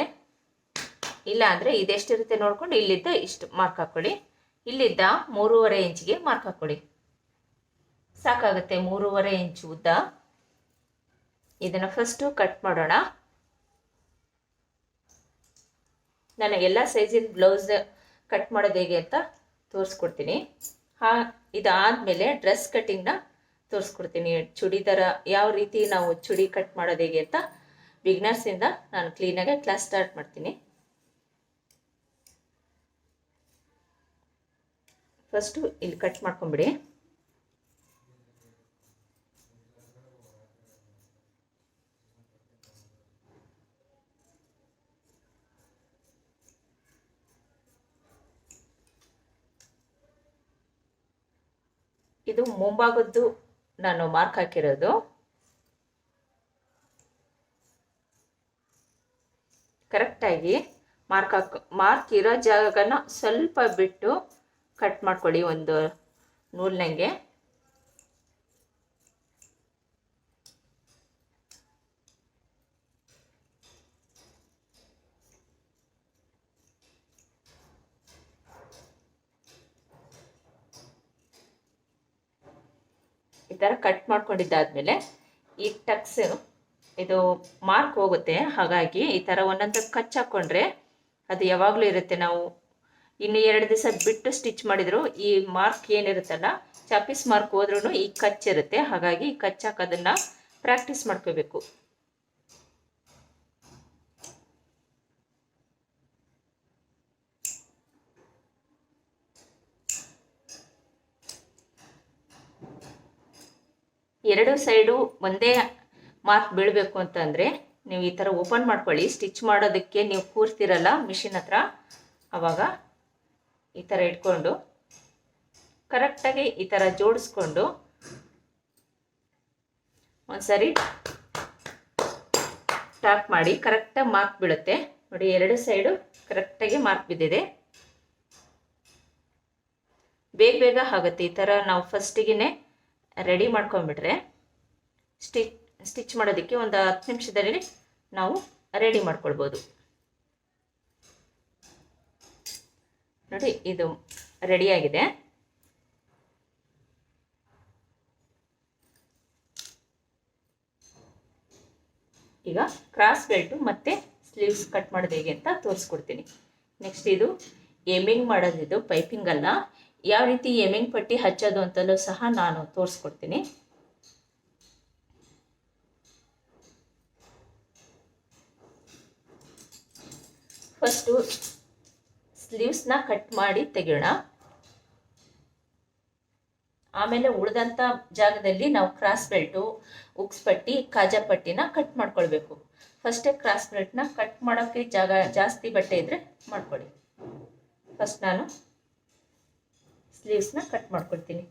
ಇಲ್ಲ ಅಂದರೆ ಇದೆಷ್ಟಿರುತ್ತೆ ನೋಡ್ಕೊಂಡು ಇಲ್ಲಿದ್ದ ಇಷ್ಟು ಮಾರ್ಕ್ ಹಾಕ್ಕೊಳ್ಳಿ. ಇಲ್ಲಿದ್ದ 3.5 ಇಂಚಿಗೆ ಮಾರ್ಕ್ ಹಾಕ್ಕೊಳ್ಳಿ. ಸಾಕಾಗುತ್ತೆ 3.5 ಇಂಚು ಉದ್ದ. ಇದನ್ನು ಫಸ್ಟು ಕಟ್ ಮಾಡೋಣ. ನನಗೆಲ್ಲ ಸೈಜಿನ ಬ್ಲೌಸ್ ಕಟ್ ಮಾಡೋದು ಹೇಗೆ ಅಂತ ತೋರಿಸ್ಕೊಡ್ತೀನಿ. ಇದಾದಮೇಲೆ ಡ್ರೆಸ್ ಕಟ್ಟಿಂಗ್ನ ತೋರಿಸ್ಕೊಡ್ತೀನಿ. ಚೂಡಿದಾರ ಯಾವ ರೀತಿ ನಾವು ಚೂಡಿ ಕಟ್ ಮಾಡೋದು ಹೇಗೆ ಅಂತ ಬಿಗ್ನರ್ಸಿಂದ ನಾನು ಕ್ಲೀನಾಗಿ ಕ್ಲಾಸ್ ಸ್ಟಾರ್ಟ್ ಮಾಡ್ತೀನಿ. ಫಸ್ಟು ಇಲ್ಲಿ ಕಟ್ ಮಾಡ್ಕೊಂಬಿಡಿ. ಇದು ಮುಂಭಾಗದ್ದು ನಾನು ಮಾರ್ಕ್ ಹಾಕಿರೋದು. ಕರೆಕ್ಟಾಗಿ ಮಾರ್ಕ್ ಇರೋ ಜಾಗನ ಸ್ವಲ್ಪ ಬಿಟ್ಟು ಕಟ್ ಮಾಡ್ಕೊಳ್ಳಿ ಒಂದು ನೂಲ್ನಂಗೆ. ಥರ ಕಟ್ ಮಾಡ್ಕೊಂಡಿದ್ದಾದಮೇಲೆ ಈ ಟಕ್ಸ್ ಇದು ಮಾರ್ಕ್ ಹೋಗುತ್ತೆ, ಹಾಗಾಗಿ ಈ ಥರ ಒಂದೊಂದು ಕಚ್ ಹಾಕ್ಕೊಂಡ್ರೆ ಅದು ಯಾವಾಗಲೂ ಇರುತ್ತೆ. ನಾವು ಇನ್ನು 2 ದಿವಸ ಬಿಟ್ಟು ಸ್ಟಿಚ್ ಮಾಡಿದ್ರು ಈ ಮಾರ್ಕ್ ಏನಿರುತ್ತಲ್ಲ, ಚಾಪೀಸ್ ಮಾರ್ಕ್ ಹೋದ್ರೂ ಈ ಕಚ್ ಇರುತ್ತೆ, ಹಾಗಾಗಿ ಈ ಕಚ್ ಹಾಕೋದನ್ನು ಪ್ರಾಕ್ಟೀಸ್ ಮಾಡ್ಕೋಬೇಕು. ಎರಡು ಸೈಡು ಒಂದೇ ಮಾರ್ಕ್ ಬೀಳಬೇಕು ಅಂತಂದರೆ ನೀವು ಈ ಥರ ಓಪನ್ ಮಾಡ್ಕೊಳ್ಳಿ. ಸ್ಟಿಚ್ ಮಾಡೋದಕ್ಕೆ ನೀವು ಕೂರ್ತಿರಲ್ಲ ಮಿಷಿನ್ ಹತ್ರ, ಆವಾಗ ಈ ಥರ ಇಟ್ಕೊಂಡು ಕರೆಕ್ಟಾಗಿ ಈ ಥರ ಜೋಡಿಸ್ಕೊಂಡು ಒಂದ್ಸರಿ ಟ್ಯಾಪ್ ಮಾಡಿ ಕರೆಕ್ಟಾಗಿ ಮಾರ್ಕ್ ಬೀಳುತ್ತೆ ನೋಡಿ. ಎರಡು ಸೈಡು ಕರೆಕ್ಟಾಗಿ ಮಾರ್ಕ್ ಬಿದ್ದಿದೆ. ಬೇಗ ಬೇಗ ಆಗುತ್ತೆ. ಈ ಥರ ನಾವು ಫಸ್ಟಿಗೆ ರೆಡಿ ಮಾಡ್ಕೊಂಡ್ಬಿಟ್ರೆ ಸ್ಟಿಚ್ ಮಾಡೋದಕ್ಕೆ ಒಂದು 10 ನಿಮಿಷದಲ್ಲಿ ನಾವು ರೆಡಿ ಮಾಡ್ಕೊಳ್ಬೋದು. ನೋಡಿ ಇದು ರೆಡಿಯಾಗಿದೆ. ಈಗ ಕ್ರಾಸ್ ಬೆಲ್ಟು ಮತ್ತು ಸ್ಲೀವ್ಸ್ ಕಟ್ ಮಾಡೋದು ಹೇಗೆ ಅಂತ ತೋರಿಸ್ಕೊಡ್ತೀನಿ. ನೆಕ್ಸ್ಟ್ ಇದು ಎಮ್ಮಿಂಗ್ ಮಾಡೋದಿದು, ಪೈಪಿಂಗ್ ಅಲ್ಲ. ಯಾವ ರೀತಿ ಎಮ್ಮಿಂಗ್ ಪಟ್ಟಿ ಹಚ್ಚೋದು ಅಂತಲೂ ಸಹ ನಾನು ತೋರಿಸ್ಕೊಡ್ತೀನಿ. ಫಸ್ಟು ಸ್ಲೀವ್ಸ್ನ ಕಟ್ ಮಾಡಿ ತೆಗೆಯೋಣ. ಆಮೇಲೆ ಉಳಿದಂಥ ಜಾಗದಲ್ಲಿ ನಾವು ಕ್ರಾಸ್ ಬೆಲ್ಟು, ಉಕ್ಸ್ ಪಟ್ಟಿ, ಕಾಜಾ ಪಟ್ಟಿನ ಕಟ್ ಮಾಡ್ಕೊಳ್ಬೇಕು. ಫಸ್ಟೇ ಕ್ರಾಸ್ ಬೆಲ್ಟ್ನ ಕಟ್ ಮಾಡೋಕ್ಕೆ ಜಾಸ್ತಿ ಬಟ್ಟೆ ಇದ್ದರೆ ಮಾಡ್ಕೊಳ್ಳಿ. ಫಸ್ಟ್ ನಾನು ಸ್ಲೀವ್ಸ್ನ ಕಟ್ ಮಾಡ್ಕೊಳ್ತೀನಿ.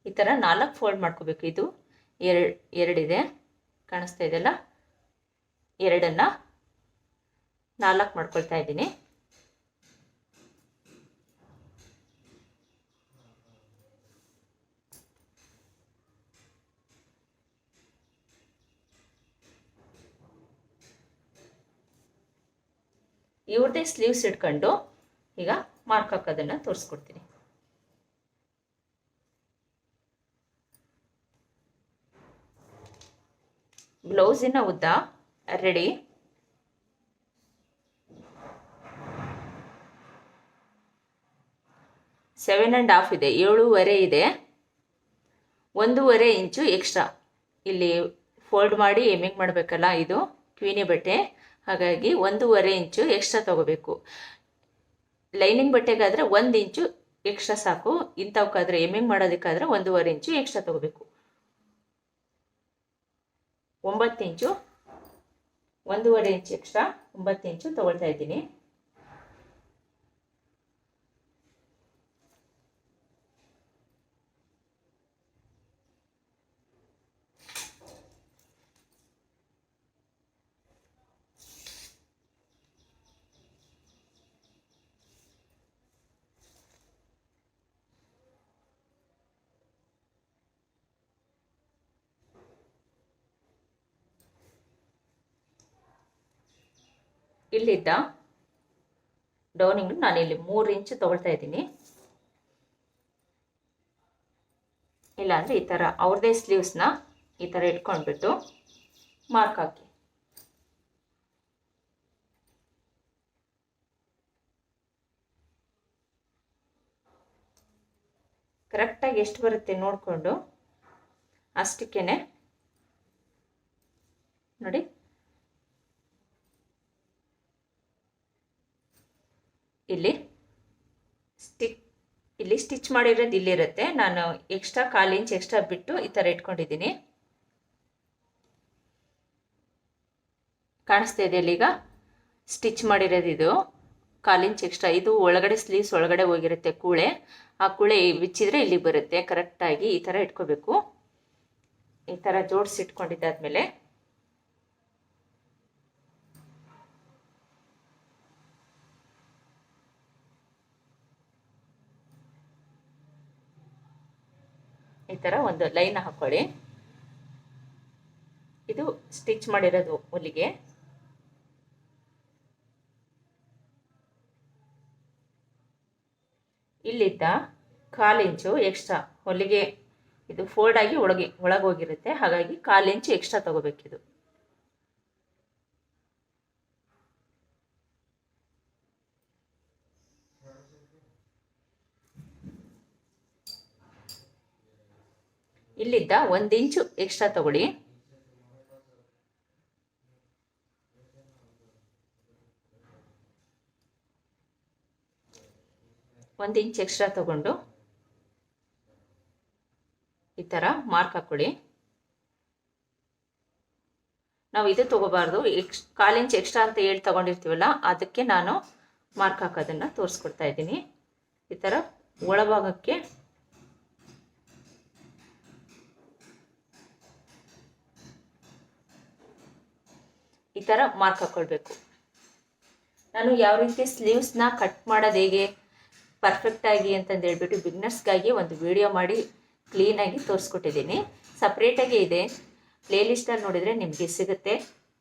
ಈ ಥರ 4 ಫೋಲ್ಡ್ ಮಾಡ್ಕೋಬೇಕು. ಇದು ಎರಡಿದೆ, ಕಾಣಿಸ್ತಾ ಇದೆಯಲ್ಲ, 2ನ್ನು 4 ಮಾಡ್ಕೊಳ್ತಾ ಇದ್ದೀನಿ. ಇವ್ರದ್ದೇ ಸ್ಲೀವ್ಸ್ ಇಟ್ಕೊಂಡು ಈಗ ಮಾರ್ಕ್ ಹಾಕೋದನ್ನು ತೋರಿಸ್ಕೊಡ್ತೀನಿ. ಬ್ಲೌಸಿನ ಉದ್ದ ರೆಡಿ. ಸೆವೆನ್ ಆ್ಯಂಡ್ ಹಾಫ್ ಇದೆ, 7.5 ಇದೆ. 1.5 ಇಂಚು ಎಕ್ಸ್ಟ್ರಾ ಇಲ್ಲಿ ಫೋಲ್ಡ್ ಮಾಡಿ ಎಮ್ಮಿಂಗ್ ಮಾಡಬೇಕಲ್ಲ, ಇದು ಕ್ವೀನಿ ಬಟ್ಟೆ, ಹಾಗಾಗಿ 1.5 ಇಂಚು ಎಕ್ಸ್ಟ್ರಾ ತಗೋಬೇಕು. ಲೈನಿಂಗ್ ಬಟ್ಟೆಗಾದರೆ 1 ಇಂಚು ಎಕ್ಸ್ಟ್ರಾ ಸಾಕು. ಇಂಥವಕ್ಕಾದರೆ ಎಮ್ಮಿಂಗ್ ಮಾಡೋದಕ್ಕಾದರೆ 1.5 ಇಂಚು ಎಕ್ಸ್ಟ್ರಾ ತಗೋಬೇಕು. 9 ಇಂಚು, 1.5 ಇಂಚು ಎಕ್ಸ್ಟ್ರಾ 9 ಇಂಚು ತಗೊಳ್ತಾ ಇದ್ದೀನಿ. ಇಲ್ಲಿದ್ದ ಡೌನಿಂಗ್ ನಾನು ಇಲ್ಲಿ 3 ಇಂಚು ತಗೊಳ್ತಾ ಇದ್ದೀನಿ. ಇಲ್ಲಾಂದರೆ ಈ ಥರ ಅವ್ರದ್ದೇ ಸ್ಲೀವ್ಸ್ನ ಈ ಥರ ಇಟ್ಕೊಂಡ್ಬಿಟ್ಟು ಮಾರ್ಕ್ ಹಾಕಿ. ಕರೆಕ್ಟಾಗಿ ಎಷ್ಟು ಬರುತ್ತೆ ನೋಡಿಕೊಂಡು ಅಷ್ಟಕ್ಕೇ ನೋಡಿ. ಇಲ್ಲಿ ಸ್ಟಿಚ್ ಮಾಡಿರೋದು ಇಲ್ಲಿರುತ್ತೆ. ನಾನು ಎಕ್ಸ್ಟ್ರಾ 1/4 ಇಂಚ್ ಎಕ್ಸ್ಟ್ರಾ ಬಿಟ್ಟು ಈ ಥರ ಇಟ್ಕೊಂಡಿದ್ದೀನಿ. ಕಾಣಿಸ್ತಾ ಇದೆ ಈಗ ಸ್ಟಿಚ್ ಮಾಡಿರೋದು. ಇದು 1/4 ಇಂಚ್ ಎಕ್ಸ್ಟ್ರಾ. ಇದು ಒಳಗಡೆ ಸ್ಲೀವ್ಸ್ ಒಳಗಡೆ ಹೋಗಿರುತ್ತೆ ಕೂಳೆ. ಆ ಕೂಳೆ ಬಿಚ್ಚಿದ್ರೆ ಇಲ್ಲಿಗೆ ಬರುತ್ತೆ. ಕರೆಕ್ಟಾಗಿ ಈ ಥರ ಇಟ್ಕೋಬೇಕು. ಈ ಥರ ಜೋಡಿಸಿ ಇಟ್ಕೊಂಡಿದ್ದಾದ್ಮೇಲೆ ಈ ಥರ ಒಂದು ಲೈನ್ ಹಾಕ್ಕೊಳ್ಳಿ. ಇದು ಸ್ಟಿಚ್ ಮಾಡಿರೋದು ಹೊಲಿಗೆ. ಇಲ್ಲಿದ್ದ 1/4 ಇಂಚು ಎಕ್ಸ್ಟ್ರಾ ಹೊಲಿಗೆ ಇದು ಫೋಲ್ಡ್ ಆಗಿ ಒಳಗೋಗಿರುತ್ತೆ, ಹಾಗಾಗಿ 1/4 ಇಂಚು ಎಕ್ಸ್ಟ್ರಾ ತಗೋಬೇಕಿದು. ಇಲ್ಲಿದ್ದ 1 ಇಂಚು ಎಕ್ಸ್ಟ್ರಾ ತಗೊಳ್ಳಿ. ಒಂದು ಇಂಚ್ ಎಕ್ಸ್ಟ್ರಾ ತಗೊಂಡು ಈ ಥರ ಮಾರ್ಕ್ ಹಾಕ್ಕೊಳ್ಳಿ. ನಾವು ಇದು ತಗೋಬಾರ್ದು, 1/4 ಇಂಚ್ ಎಕ್ಸ್ಟ್ರಾ ಅಂತ ಹೇಳಿ ತಗೊಂಡಿರ್ತೀವಲ್ಲ, ಅದಕ್ಕೆ ನಾನು ಮಾರ್ಕ್ ಹಾಕೋದನ್ನು ತೋರಿಸ್ಕೊಡ್ತಾ ಇದ್ದೀನಿ. ಈ ಥರ ಒಳಭಾಗಕ್ಕೆ ಈ ಥರ ಮಾರ್ಕ್ ಹಾಕ್ಕೊಳ್ಬೇಕು. ನಾನು ಯಾವ ರೀತಿ ಸ್ಲೀವ್ಸ್ನ ಕಟ್ ಮಾಡೋದು ಹೇಗೆ ಪರ್ಫೆಕ್ಟಾಗಿ ಅಂತಂದು ಹೇಳ್ಬಿಟ್ಟು ಬಿಗ್ನರ್ಸ್ಗಾಗಿ ಒಂದು ವಿಡಿಯೋ ಮಾಡಿ ಕ್ಲೀನಾಗಿ ತೋರಿಸ್ಕೊಟ್ಟಿದ್ದೀನಿ. ಸಪ್ರೇಟಾಗಿ ಇದೆ, ಪ್ಲೇಲಿಸ್ಟಲ್ಲಿ ನೋಡಿದರೆ ನಿಮಗೆ ಸಿಗುತ್ತೆ,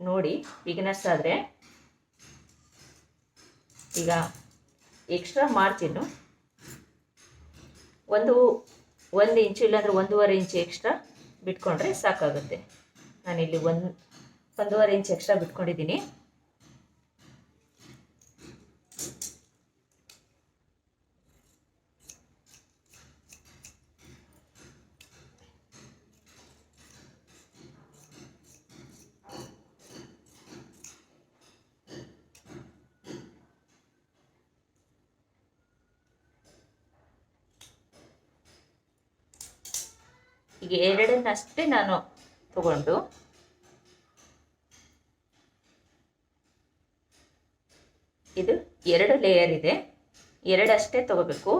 ನೋಡಿ ಬಿಗಿನರ್ಸ್ ಆದರೆ. ಈಗ ಎಕ್ಸ್ಟ್ರಾ ಮಾರ್ಜಿನ್ನು 1 ಇಂಚು ಇಲ್ಲಾಂದರೆ 1.5 ಇಂಚು ಎಕ್ಸ್ಟ್ರಾ ಬಿಟ್ಕೊಂಡ್ರೆ ಸಾಕಾಗುತ್ತೆ. ನಾನಿಲ್ಲಿ 1.5 ಇಂಚ್ ಎಕ್ಸ್ಟ್ರಾ ಬಿಟ್ಕೊಂಡಿದ್ದೀನಿ. ಈಗ ಎರಡನ್ನಷ್ಟೇ ನಾನು ತಗೊಂಡು ಇದು 2 ಲೇಯರ್ ಇದೆ, 2 ಅಷ್ಟೇ ತಗೋಬೇಕು.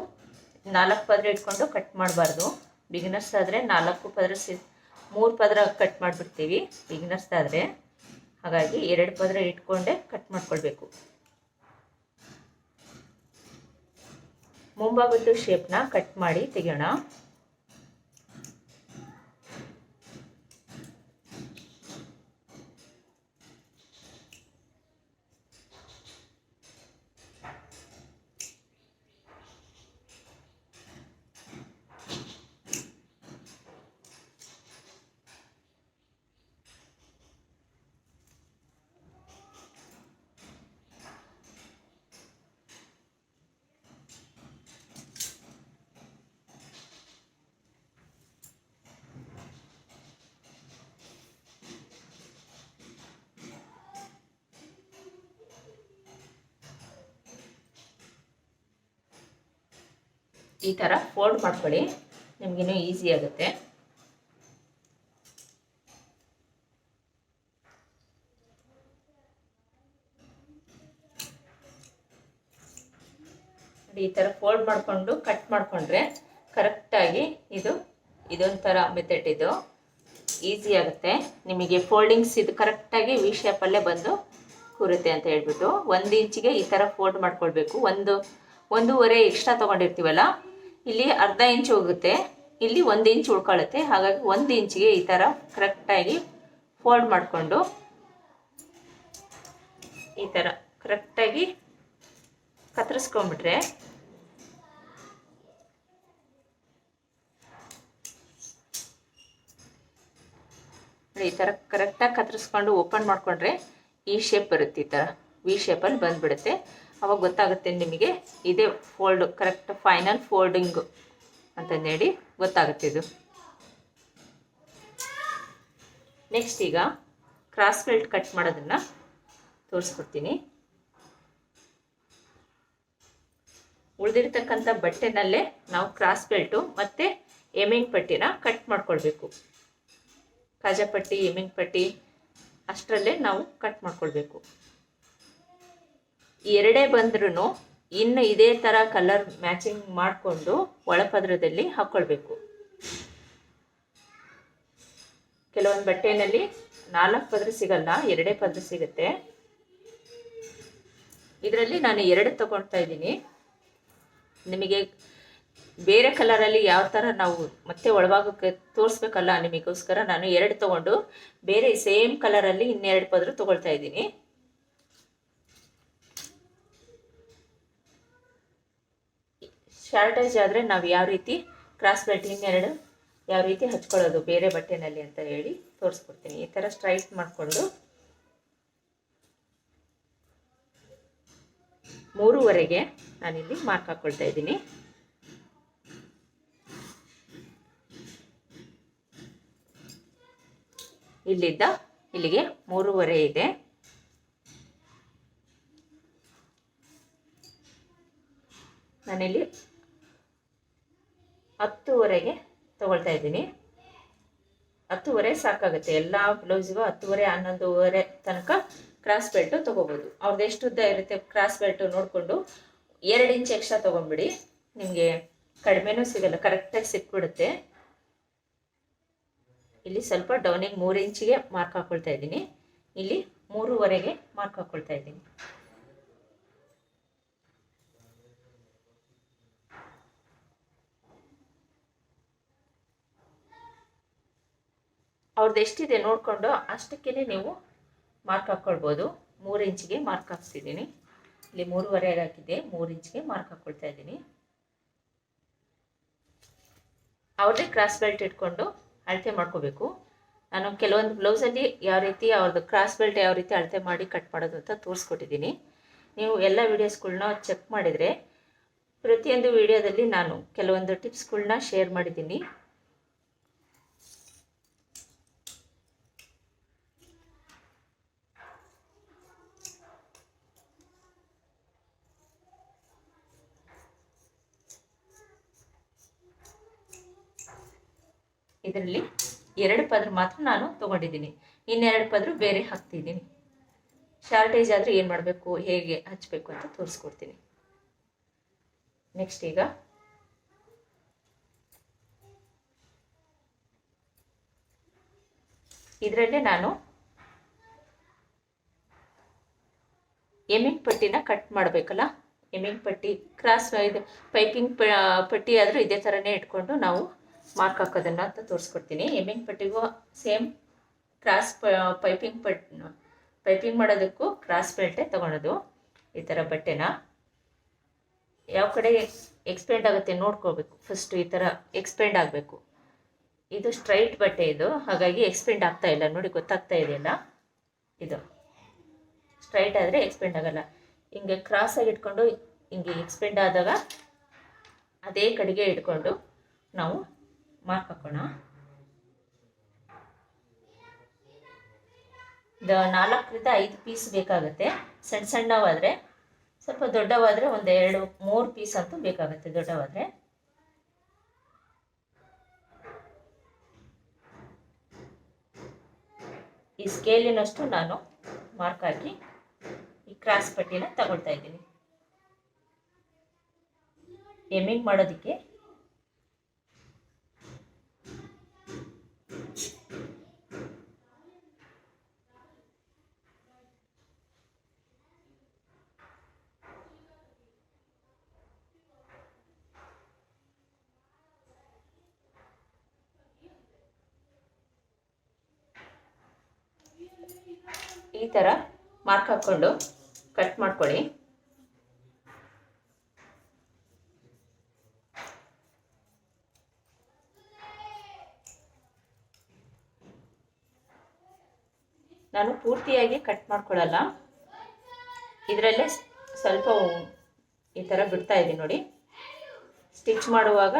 4 ಪದರ ಇಟ್ಕೊಂಡು ಕಟ್ ಮಾಡಬಾರ್ದು. ಬಿಗಿನರ್ಸ್ ಆದರೆ 4 ಪದರ 3 ಪದರ ಕಟ್ ಮಾಡಿಬಿಡ್ತೀವಿ ಬಿಗಿನರ್ಸ್ ಆದರೆ, ಹಾಗಾಗಿ 2 ಪದರ ಇಟ್ಕೊಂಡೇ ಕಟ್ ಮಾಡ್ಕೊಳ್ಬೇಕು. ಮುಂಭಾಗದ್ದು ಶೇಪ್ನ ಕಟ್ ಮಾಡಿ ತೆಗೆಯೋಣ. ಈ ಥರ ಫೋಲ್ಡ್ ಮಾಡ್ಕೊಳ್ಳಿ, ನಿಮಗಿನ್ನೂ ಈಸಿ ಆಗುತ್ತೆ. ಈ ಥರ ಫೋಲ್ಡ್ ಮಾಡಿಕೊಂಡು ಕಟ್ ಮಾಡಿಕೊಂಡ್ರೆ ಕರೆಕ್ಟಾಗಿ ಇದೊಂಥರ ಮೆಥಡ್, ಇದು ಈಸಿ ಆಗುತ್ತೆ ನಿಮಗೆ. ಫೋಲ್ಡಿಂಗ್ಸ್ ಇದು ಕರೆಕ್ಟಾಗಿ ವಿ ಶೇಪಲ್ಲೇ ಬಂದು ಕೂರುತ್ತೆ ಅಂತ ಹೇಳ್ಬಿಟ್ಟು 1 ಇಂಚಿಗೆ ಈ ಥರ ಫೋಲ್ಡ್ ಮಾಡ್ಕೊಳ್ಬೇಕು. 1.5 ಎಕ್ಸ್ಟ್ರಾ ತೊಗೊಂಡಿರ್ತೀವಲ್ಲ, ಇಲ್ಲಿ ಅರ್ಧ ಇಂಚ್ ಹೋಗುತ್ತೆ, ಇಲ್ಲಿ 1 ಇಂಚ್ ಉಳ್ಕೊಳ್ಳುತ್ತೆ. ಹಾಗಾಗಿ 1 ಇಂಚಿಗೆ ಈ ಥರ ಕರೆಕ್ಟಾಗಿ ಫೋಲ್ಡ್ ಮಾಡಿಕೊಂಡು ಈ ಥರ ಕರೆಕ್ಟಾಗಿ ಕತ್ತರಿಸ್ಕೊಂಡ್ಬಿಟ್ರೆ ಈ ಥರ ಕರೆಕ್ಟಾಗಿ ಕತ್ತರಿಸ್ಕೊಂಡು ಓಪನ್ ಮಾಡಿಕೊಂಡ್ರೆ ಈ ಶೇಪ್ ಬರುತ್ತೆ. ಈ ಥರ ವಿ ಶೇಪಲ್ಲಿ ಬಂದುಬಿಡುತ್ತೆ. ಅವಾಗ ಗೊತ್ತಾಗುತ್ತೆ ನಿಮಗೆ ಇದೇ ಫೋಲ್ಡ್ ಕರೆಕ್ಟ್ ಫೈನಲ್ ಫೋಲ್ಡಿಂಗು ಅಂತಂದೇಳಿ ಗೊತ್ತಾಗುತ್ತೆ ಇದು. ನೆಕ್ಸ್ಟ್ ಈಗ ಕ್ರಾಸ್ ಬೆಲ್ಟ್ ಕಟ್ ಮಾಡೋದನ್ನು ತೋರಿಸ್ಕೊಡ್ತೀನಿ. ಉಳಿದಿರ್ತಕ್ಕಂಥ ಬಟ್ಟೆನಲ್ಲೇ ನಾವು ಕ್ರಾಸ್ ಬೆಲ್ಟು ಮತ್ತು ಎಮ್ಮಿಂಗ್ ಪಟ್ಟಿನ ಕಟ್ ಮಾಡ್ಕೊಳ್ಬೇಕು. ಕಾಜಾ ಪಟ್ಟಿ, ಎಮ್ಮಿಂಗ್ ಪಟ್ಟಿ ಅಷ್ಟರಲ್ಲೇ ನಾವು ಕಟ್ ಮಾಡ್ಕೊಳ್ಬೇಕು. ಎರಡೇ ಬಂದ್ರೂ ಇನ್ನು ಇದೇ ಥರ ಕಲರ್ ಮ್ಯಾಚಿಂಗ್ ಮಾಡಿಕೊಂಡು ಒಳಪದರದಲ್ಲಿ ಹಾಕ್ಕೊಳ್ಬೇಕು. ಕೆಲವೊಂದು ಬಟ್ಟೆಯಲ್ಲಿ 4 ಪದರ ಸಿಗಲ್ಲ, 2 ಪದರ ಸಿಗುತ್ತೆ. ಇದರಲ್ಲಿ ನಾನು 2 ತಗೊಳ್ತಾ ಇದ್ದೀನಿ. ನಿಮಗೆ ಬೇರೆ ಕಲರಲ್ಲಿ ಯಾವ ಥರ ನಾವು ಮತ್ತೆ ಒಳಭಾಗಕ್ಕೆ ತೋರಿಸ್ಬೇಕಲ್ಲ, ನಿಮಗೋಸ್ಕರ ನಾನು 2 ತಗೊಂಡು ಬೇರೆ ಸೇಮ್ ಕಲರಲ್ಲಿ 2 ಪದರ ತಗೊಳ್ತಾ ಇದ್ದೀನಿ. ಶಾರ್ಟೇಜ್ ಆದರೆ ನಾವು ಯಾವ ರೀತಿ ಕ್ರಾಸ್ ಬೆಲ್ಟ್ ಇನ್ನೆರಡು ಯಾವ ರೀತಿ ಹಚ್ಕೊಳ್ಳೋದು ಬೇರೆ ಬಟ್ಟೆನಲ್ಲಿ ಅಂತ ಹೇಳಿ ತೋರಿಸ್ಕೊಡ್ತೀನಿ. ಈ ಥರ ಸ್ಟ್ರೈಟ್ ಮಾಡಿಕೊಂಡು 3ವರೆಗೆ ನಾನಿಲ್ಲಿ ಮಾರ್ಕ್ ಹಾಕ್ಕೊಳ್ತಾ ಇದ್ದೀನಿ. ಇಲ್ಲಿದ್ದ ಇಲ್ಲಿಗೆ 3ವರೆ ಇದೆ. ನಾನಿಲ್ಲಿ 10ವರೆಗೆ ತಗೊಳ್ತಾ ಇದ್ದೀನಿ. 10ವರೆ ಸಾಕಾಗುತ್ತೆ. ಎಲ್ಲ ಬ್ಲೌಸಿಗೂ 10ವರೆ 11ವರೆ ತನಕ ಕ್ರಾಸ್ ಬೆಲ್ಟು ತೊಗೋಬೋದು. ಅವ್ರದ್ದು ಎಷ್ಟು ಉದ್ದ ಇರುತ್ತೆ ಕ್ರಾಸ್ ಬೆಲ್ಟು ನೋಡಿಕೊಂಡು 2 ಇಂಚ್ ಎಕ್ಸ್ಟ್ರಾ ತೊಗೊಂಡ್ಬಿಡಿ. ನಿಮಗೆ ಕಡಿಮೆನೂ ಸಿಗಲ್ಲ, ಕರೆಕ್ಟಾಗಿ ಸಿಕ್ಬಿಡುತ್ತೆ. ಇಲ್ಲಿ ಸ್ವಲ್ಪ ಡೌನಿಗೆ 3 ಇಂಚಿಗೆ ಮಾರ್ಕ್ ಹಾಕ್ಕೊಳ್ತಾ ಇದ್ದೀನಿ. ಇಲ್ಲಿ 3ವರೆಗೆ ಮಾರ್ಕ್ ಹಾಕ್ಕೊಳ್ತಾ ಇದ್ದೀನಿ. ಅವ್ರದ್ದು ಎಷ್ಟಿದೆ ನೋಡಿಕೊಂಡು ಅಷ್ಟಕ್ಕೇ ನೀವು ಮಾರ್ಕ್ ಹಾಕ್ಕೊಳ್ಬೋದು. 3 ಇಂಚಿಗೆ ಮಾರ್ಕ್ ಹಾಕ್ತಿದ್ದೀನಿ. ಇಲ್ಲಿ 3ವರೆಗೆ ಹಾಕಿದ್ದೆ, 3 ಇಂಚಿಗೆ ಮಾರ್ಕ್ ಹಾಕ್ಕೊಳ್ತಾ ಇದ್ದೀನಿ. ಅವ್ರದ್ದೇ ಕ್ರಾಸ್ ಬೆಲ್ಟ್ ಇಟ್ಕೊಂಡು ಅಳತೆ ಮಾಡ್ಕೋಬೇಕು. ನಾನು ಕೆಲವೊಂದು ಬ್ಲೌಸಲ್ಲಿ ಯಾವ ರೀತಿ ಅವ್ರದ್ದು ಕ್ರಾಸ್ ಬೆಲ್ಟ್ ಯಾವ ರೀತಿ ಅಳತೆ ಮಾಡಿ ಕಟ್ ಮಾಡೋದು ಅಂತ ತೋರಿಸ್ಕೊಟ್ಟಿದ್ದೀನಿ. ನೀವು ಎಲ್ಲ ವೀಡಿಯೋಸ್ಗಳ್ನ ಚೆಕ್ ಮಾಡಿದರೆ ಪ್ರತಿಯೊಂದು ವಿಡಿಯೋದಲ್ಲಿ ನಾನು ಕೆಲವೊಂದು ಟಿಪ್ಸ್ಗಳ್ನ ಶೇರ್ ಮಾಡಿದ್ದೀನಿ. ಇದರಲ್ಲಿ 2 ಪದ್ರ ಮಾತ್ರ ನಾನು ತೊಗೊಂಡಿದ್ದೀನಿ, ಇನ್ನೆರಡು ಪದ್ರ ಬೇರೆ ಹಾಕ್ತಿದ್ದೀನಿ. ಶಾರ್ಟೇಜ್ ಆದರೆ ಏನು ಮಾಡಬೇಕು, ಹೇಗೆ ಹಚ್ಚಬೇಕು ಅಂತ ತೋರಿಸ್ಕೊಡ್ತೀನಿ. ನೆಕ್ಸ್ಟ್ ಈಗ ಇದರಲ್ಲೇ ನಾನು ಎಮ್ಮಿಂಗ್ ಪಟ್ಟಿನ ಕಟ್ ಮಾಡಬೇಕಲ್ಲ. ಎಮ್ಮಿಂಗ್ ಪಟ್ಟಿ ಕ್ರಾಸ್ ಇದು ಪೈಪಿಂಗ್ ಪಟ್ಟಿ ಆದರೂ ಇದೇ ಥರನೇ ಇಟ್ಕೊಂಡು ನಾವು ಮಾರ್ಕ್ ಹಾಕೋದನ್ನು ಅಂತ ತೋರಿಸ್ಕೊಡ್ತೀನಿ. ಎಮ್ಮಿಂಗ್ ಪಟ್ಟಿಗೂ ಸೇಮ್ ಕ್ರಾಸ್ ಪೈಪಿಂಗ್ ಮಾಡೋದಕ್ಕೂ ಕ್ರಾಸ್ ಬೆಲ್ಟೇ ತೊಗೊಳೋದು. ಈ ಥರ ಬಟ್ಟೆನ ಯಾವ ಕಡೆ ಎಕ್ಸ್ಪೆಂಡ್ ಆಗುತ್ತೆ ನೋಡ್ಕೋಬೇಕು. ಫಸ್ಟು ಈ ಥರ ಎಕ್ಸ್ಪೆಂಡ್ ಆಗಬೇಕು. ಇದು ಸ್ಟ್ರೈಟ್ ಬಟ್ಟೆ ಇದು, ಹಾಗಾಗಿ ಎಕ್ಸ್ಪೆಂಡ್ ಆಗ್ತಾ ಇಲ್ಲ. ನೋಡಿ ಗೊತ್ತಾಗ್ತಾ ಇದೆಯಲ್ಲ, ಇದು ಸ್ಟ್ರೈಟ್ ಆದರೆ ಎಕ್ಸ್ಪೆಂಡ್ ಆಗಲ್ಲ. ಹಿಂಗೆ ಕ್ರಾಸಾಗಿ ಇಟ್ಕೊಂಡು ಹಿಂಗೆ ಎಕ್ಸ್ಪೆಂಡ್ ಆದಾಗ ಅದೇ ಕಡೆಗೆ ಇಟ್ಕೊಂಡು ನಾವು ಮಾರ್ಕ್ ಹಾಕೋಣ. 4ರಿಂದ 5 ಪೀಸ್ ಬೇಕಾಗುತ್ತೆ. ಸಣ್ಣ ಸಣ್ಣವಾದರೆ, ಸ್ವಲ್ಪ ದೊಡ್ಡವಾದರೆ 1 2 3 ಪೀಸ್ ಅಂತೂ ಬೇಕಾಗುತ್ತೆ. ದೊಡ್ಡವಾದರೆ ಈ ಸ್ಕೇಲಿನಷ್ಟು ನಾನು ಮಾರ್ಕ್ ಹಾಕಿ ಈ ಕ್ರಾಸ್ ಪಟ್ಟಿನ ತಗೊಳ್ತಾ ಇದ್ದೀನಿ. ಎಮ್ಮಿಂಗ್ ಮಾಡೋದಕ್ಕೆ ಈ ಥರ ಮಾರ್ಕ್ ಹಾಕ್ಕೊಂಡು ಕಟ್ ಮಾಡ್ಕೊಳ್ಳಿ. ನಾನು ಪೂರ್ತಿಯಾಗಿ ಕಟ್ ಮಾಡ್ಕೊಳ್ಳಲ್ಲ, ಇದರಲ್ಲೇ ಸ್ವಲ್ಪ ಈ ಥರ ಬಿಡ್ತಾ ಇದ್ದೀನಿ ನೋಡಿ. ಸ್ಟಿಚ್ ಮಾಡುವಾಗ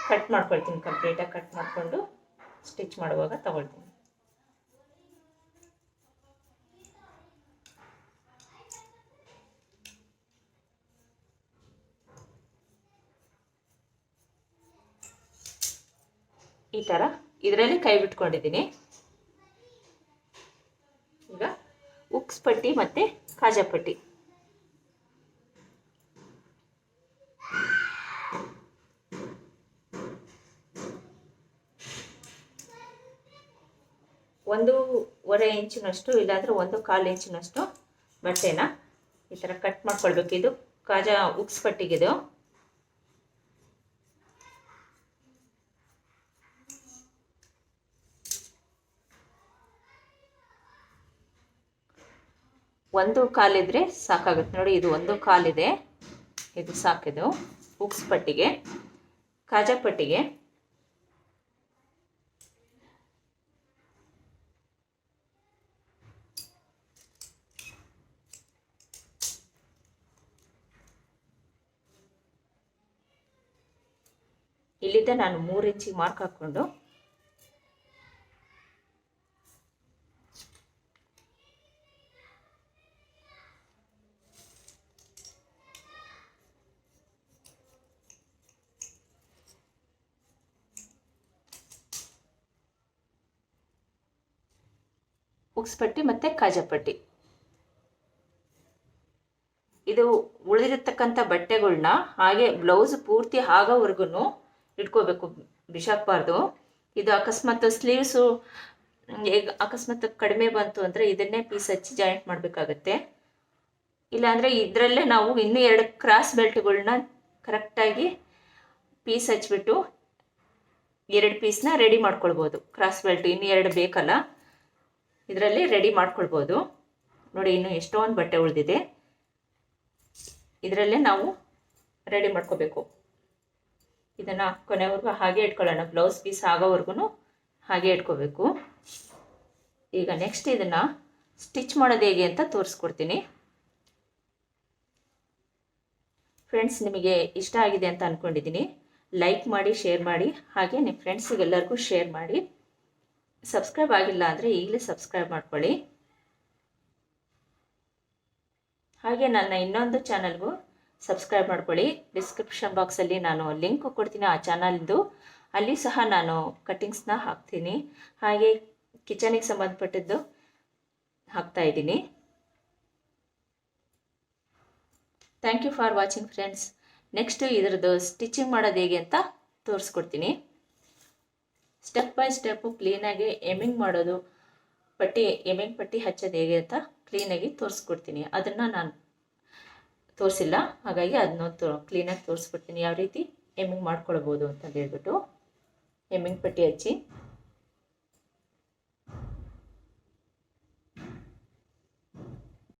ಕಟ್ ಮಾಡ್ಕೊಳ್ತೀನಿ, ಕಂಪ್ಲೀಟಾಗಿ ಕಟ್ ಮಾಡಿಕೊಂಡು ಸ್ಟಿಚ್ ಮಾಡುವಾಗ ತಗೊಳ್ತೀನಿ. ಈ ಥರ ಇದರಲ್ಲಿ ಕೈ ಬಿಟ್ಕೊಂಡಿದ್ದೀನಿ. ಈಗ ಉಕ್ಸ್ ಪಟ್ಟಿ ಮತ್ತು ಕಾಜಾ ಪಟ್ಟಿ ಒಂದೂವರೆ ಇಂಚಿನಷ್ಟು ಇಲ್ಲಾಂದರೆ 1/4 ಇಂಚಿನಷ್ಟು ಬಟ್ಟೆನ ಈ ಥರ ಕಟ್ ಮಾಡ್ಕೊಳ್ಬೇಕು. ಇದು ಕಾಜಾ ಉಕ್ಸ್ ಪಟ್ಟಿಗಿದು. ಒಂದು ಕಾಲಿದ್ರೆ ಸಾಕಾಗುತ್ತೆ ನೋಡಿ. ಇದು 1/4 ಇದೆ, ಇದು ಸಾಕಿದು. ಉಕ್ಸ್ ಪಟ್ಟಿಗೆ, ಕಾಜಾ ಪಟ್ಟಿಗೆ, ಇಲ್ಲಿಂದ ನಾನು 3 ಇಂಚಿಗೆ ಮಾರ್ಕ್ ಹಾಕ್ಕೊಂಡು ಉಕ್ಸ್ ಪಟ್ಟಿ ಮತ್ತು ಕಾಜಾ ಪಟ್ಟಿ, ಇದು ಉಳಿದಿರತಕ್ಕಂಥ ಬಟ್ಟೆಗಳನ್ನ ಹಾಗೆ ಬ್ಲೌಸ್ ಪೂರ್ತಿ ಆಗೋವರೆಗೂ ಇಟ್ಕೋಬೇಕು, ಬಿಸಾಕಬಾರ್ದು. ಇದು ಅಕಸ್ಮಾತ್ ಸ್ಲೀವ್ಸು ಅಕಸ್ಮಾತ್ ಕಡಿಮೆ ಬಂತು ಅಂದರೆ ಇದನ್ನೇ ಪೀಸ್ ಹಚ್ಚಿ ಜಾಯಿಂಟ್ ಮಾಡಬೇಕಾಗತ್ತೆ. ಇಲ್ಲಾಂದರೆ ಇದರಲ್ಲೇ ನಾವು ಇನ್ನೂ 2 ಕ್ರಾಸ್ ಬೆಲ್ಟ್ಗಳನ್ನ ಕರೆಕ್ಟಾಗಿ ಪೀಸ್ ಹಚ್ಬಿಟ್ಟು 2 ಪೀಸ್ನ ರೆಡಿ ಮಾಡ್ಕೊಳ್ಬೋದು. ಕ್ರಾಸ್ ಬೆಲ್ಟ್ ಇನ್ನೂ 2 ಬೇಕಲ್ಲ, ಇದರಲ್ಲಿ ರೆಡಿ ಮಾಡ್ಕೊಳ್ಬೋದು. ನೋಡಿ, ಇನ್ನೂ ಎಷ್ಟೊಂದು ಬಟ್ಟೆ ಉಳಿದಿದೆ, ಇದರಲ್ಲೇ ನಾವು ರೆಡಿ ಮಾಡ್ಕೋಬೇಕು. ಇದನ್ನು ಕೊನೆವರೆಗೂ ಹಾಗೆ ಇಟ್ಕೊಳ್ಳೋಣ, ಬ್ಲೌಸ್ ಪೀಸ್ ಆಗೋವರೆಗೂ ಹಾಗೆ ಇಟ್ಕೋಬೇಕು. ಈಗ ನೆಕ್ಸ್ಟ್ ಇದನ್ನು ಸ್ಟಿಚ್ ಮಾಡೋದು ಹೇಗೆ ಅಂತ ತೋರಿಸ್ಕೊಡ್ತೀನಿ. ಫ್ರೆಂಡ್ಸ್, ನಿಮಗೆ ಇಷ್ಟ ಆಗಿದೆ ಅಂತ ಅಂದ್ಕೊಂಡಿದ್ದೀನಿ. ಲೈಕ್ ಮಾಡಿ, ಶೇರ್ ಮಾಡಿ, ಹಾಗೆ ನಿಮ್ಮ ಫ್ರೆಂಡ್ಸಿಗೆಲ್ಲರಿಗೂ ಶೇರ್ ಮಾಡಿ. ಸಬ್ಸ್ಕ್ರೈಬ್ ಆಗಿಲ್ಲ ಅಂದರೆ ಈಗಲೇ ಸಬ್ಸ್ಕ್ರೈಬ್ ಮಾಡ್ಕೊಳ್ಳಿ. ಹಾಗೆ ನನ್ನ ಇನ್ನೊಂದು ಚಾನಲ್ಗೂ ಸಬ್ಸ್ಕ್ರೈಬ್ ಮಾಡ್ಕೊಳ್ಳಿ. ಡಿಸ್ಕ್ರಿಪ್ಷನ್ ಬಾಕ್ಸಲ್ಲಿ ನಾನು ಲಿಂಕ್ ಕೊಡ್ತೀನಿ ಆ ಚಾನಲ್ದು, ಅಲ್ಲಿ ಸಹ ನಾನು ಕಟ್ಟಿಂಗ್ಸ್ನ ಹಾಕ್ತೀನಿ. ಹಾಗೆ ಕಿಚನಿಗೆ ಸಂಬಂಧಪಟ್ಟಿದ್ದು ಹಾಕ್ತಾಯಿದ್ದೀನಿ. Thank you for watching friends. Next ಇದರದ್ದು ಸ್ಟಿಚಿಂಗ್ ಮಾಡೋದು ಹೇಗೆ ಅಂತ ತೋರಿಸ್ಕೊಡ್ತೀನಿ. ಸ್ಟೆಪ್ ಬೈ ಸ್ಟೆಪ್ಪು ಕ್ಲೀನಾಗಿ ಎಮ್ಮಿಂಗ್ ಮಾಡೋದು, ಎಮ್ಮಿಂಗ್ ಪಟ್ಟಿ ಹಚ್ಚೋದು ಹೇಗೆ ಅಂತ ಕ್ಲೀನಾಗಿ ತೋರಿಸ್ಕೊಡ್ತೀನಿ. ಅದನ್ನು ನಾನು ತೋರಿಸಿಲ್ಲ, ಹಾಗಾಗಿ ಅದನ್ನ ಕ್ಲೀನಾಗಿ ತೋರಿಸ್ಬಿಡ್ತೀನಿ ಯಾವ ರೀತಿ ಎಮ್ಮಿಂಗ್ ಮಾಡ್ಕೊಳ್ಬೋದು ಅಂತ ಹೇಳ್ಬಿಟ್ಟು. ಎಮ್ಮಿಂಗ್ ಪಟ್ಟಿ ಹಚ್ಚಿ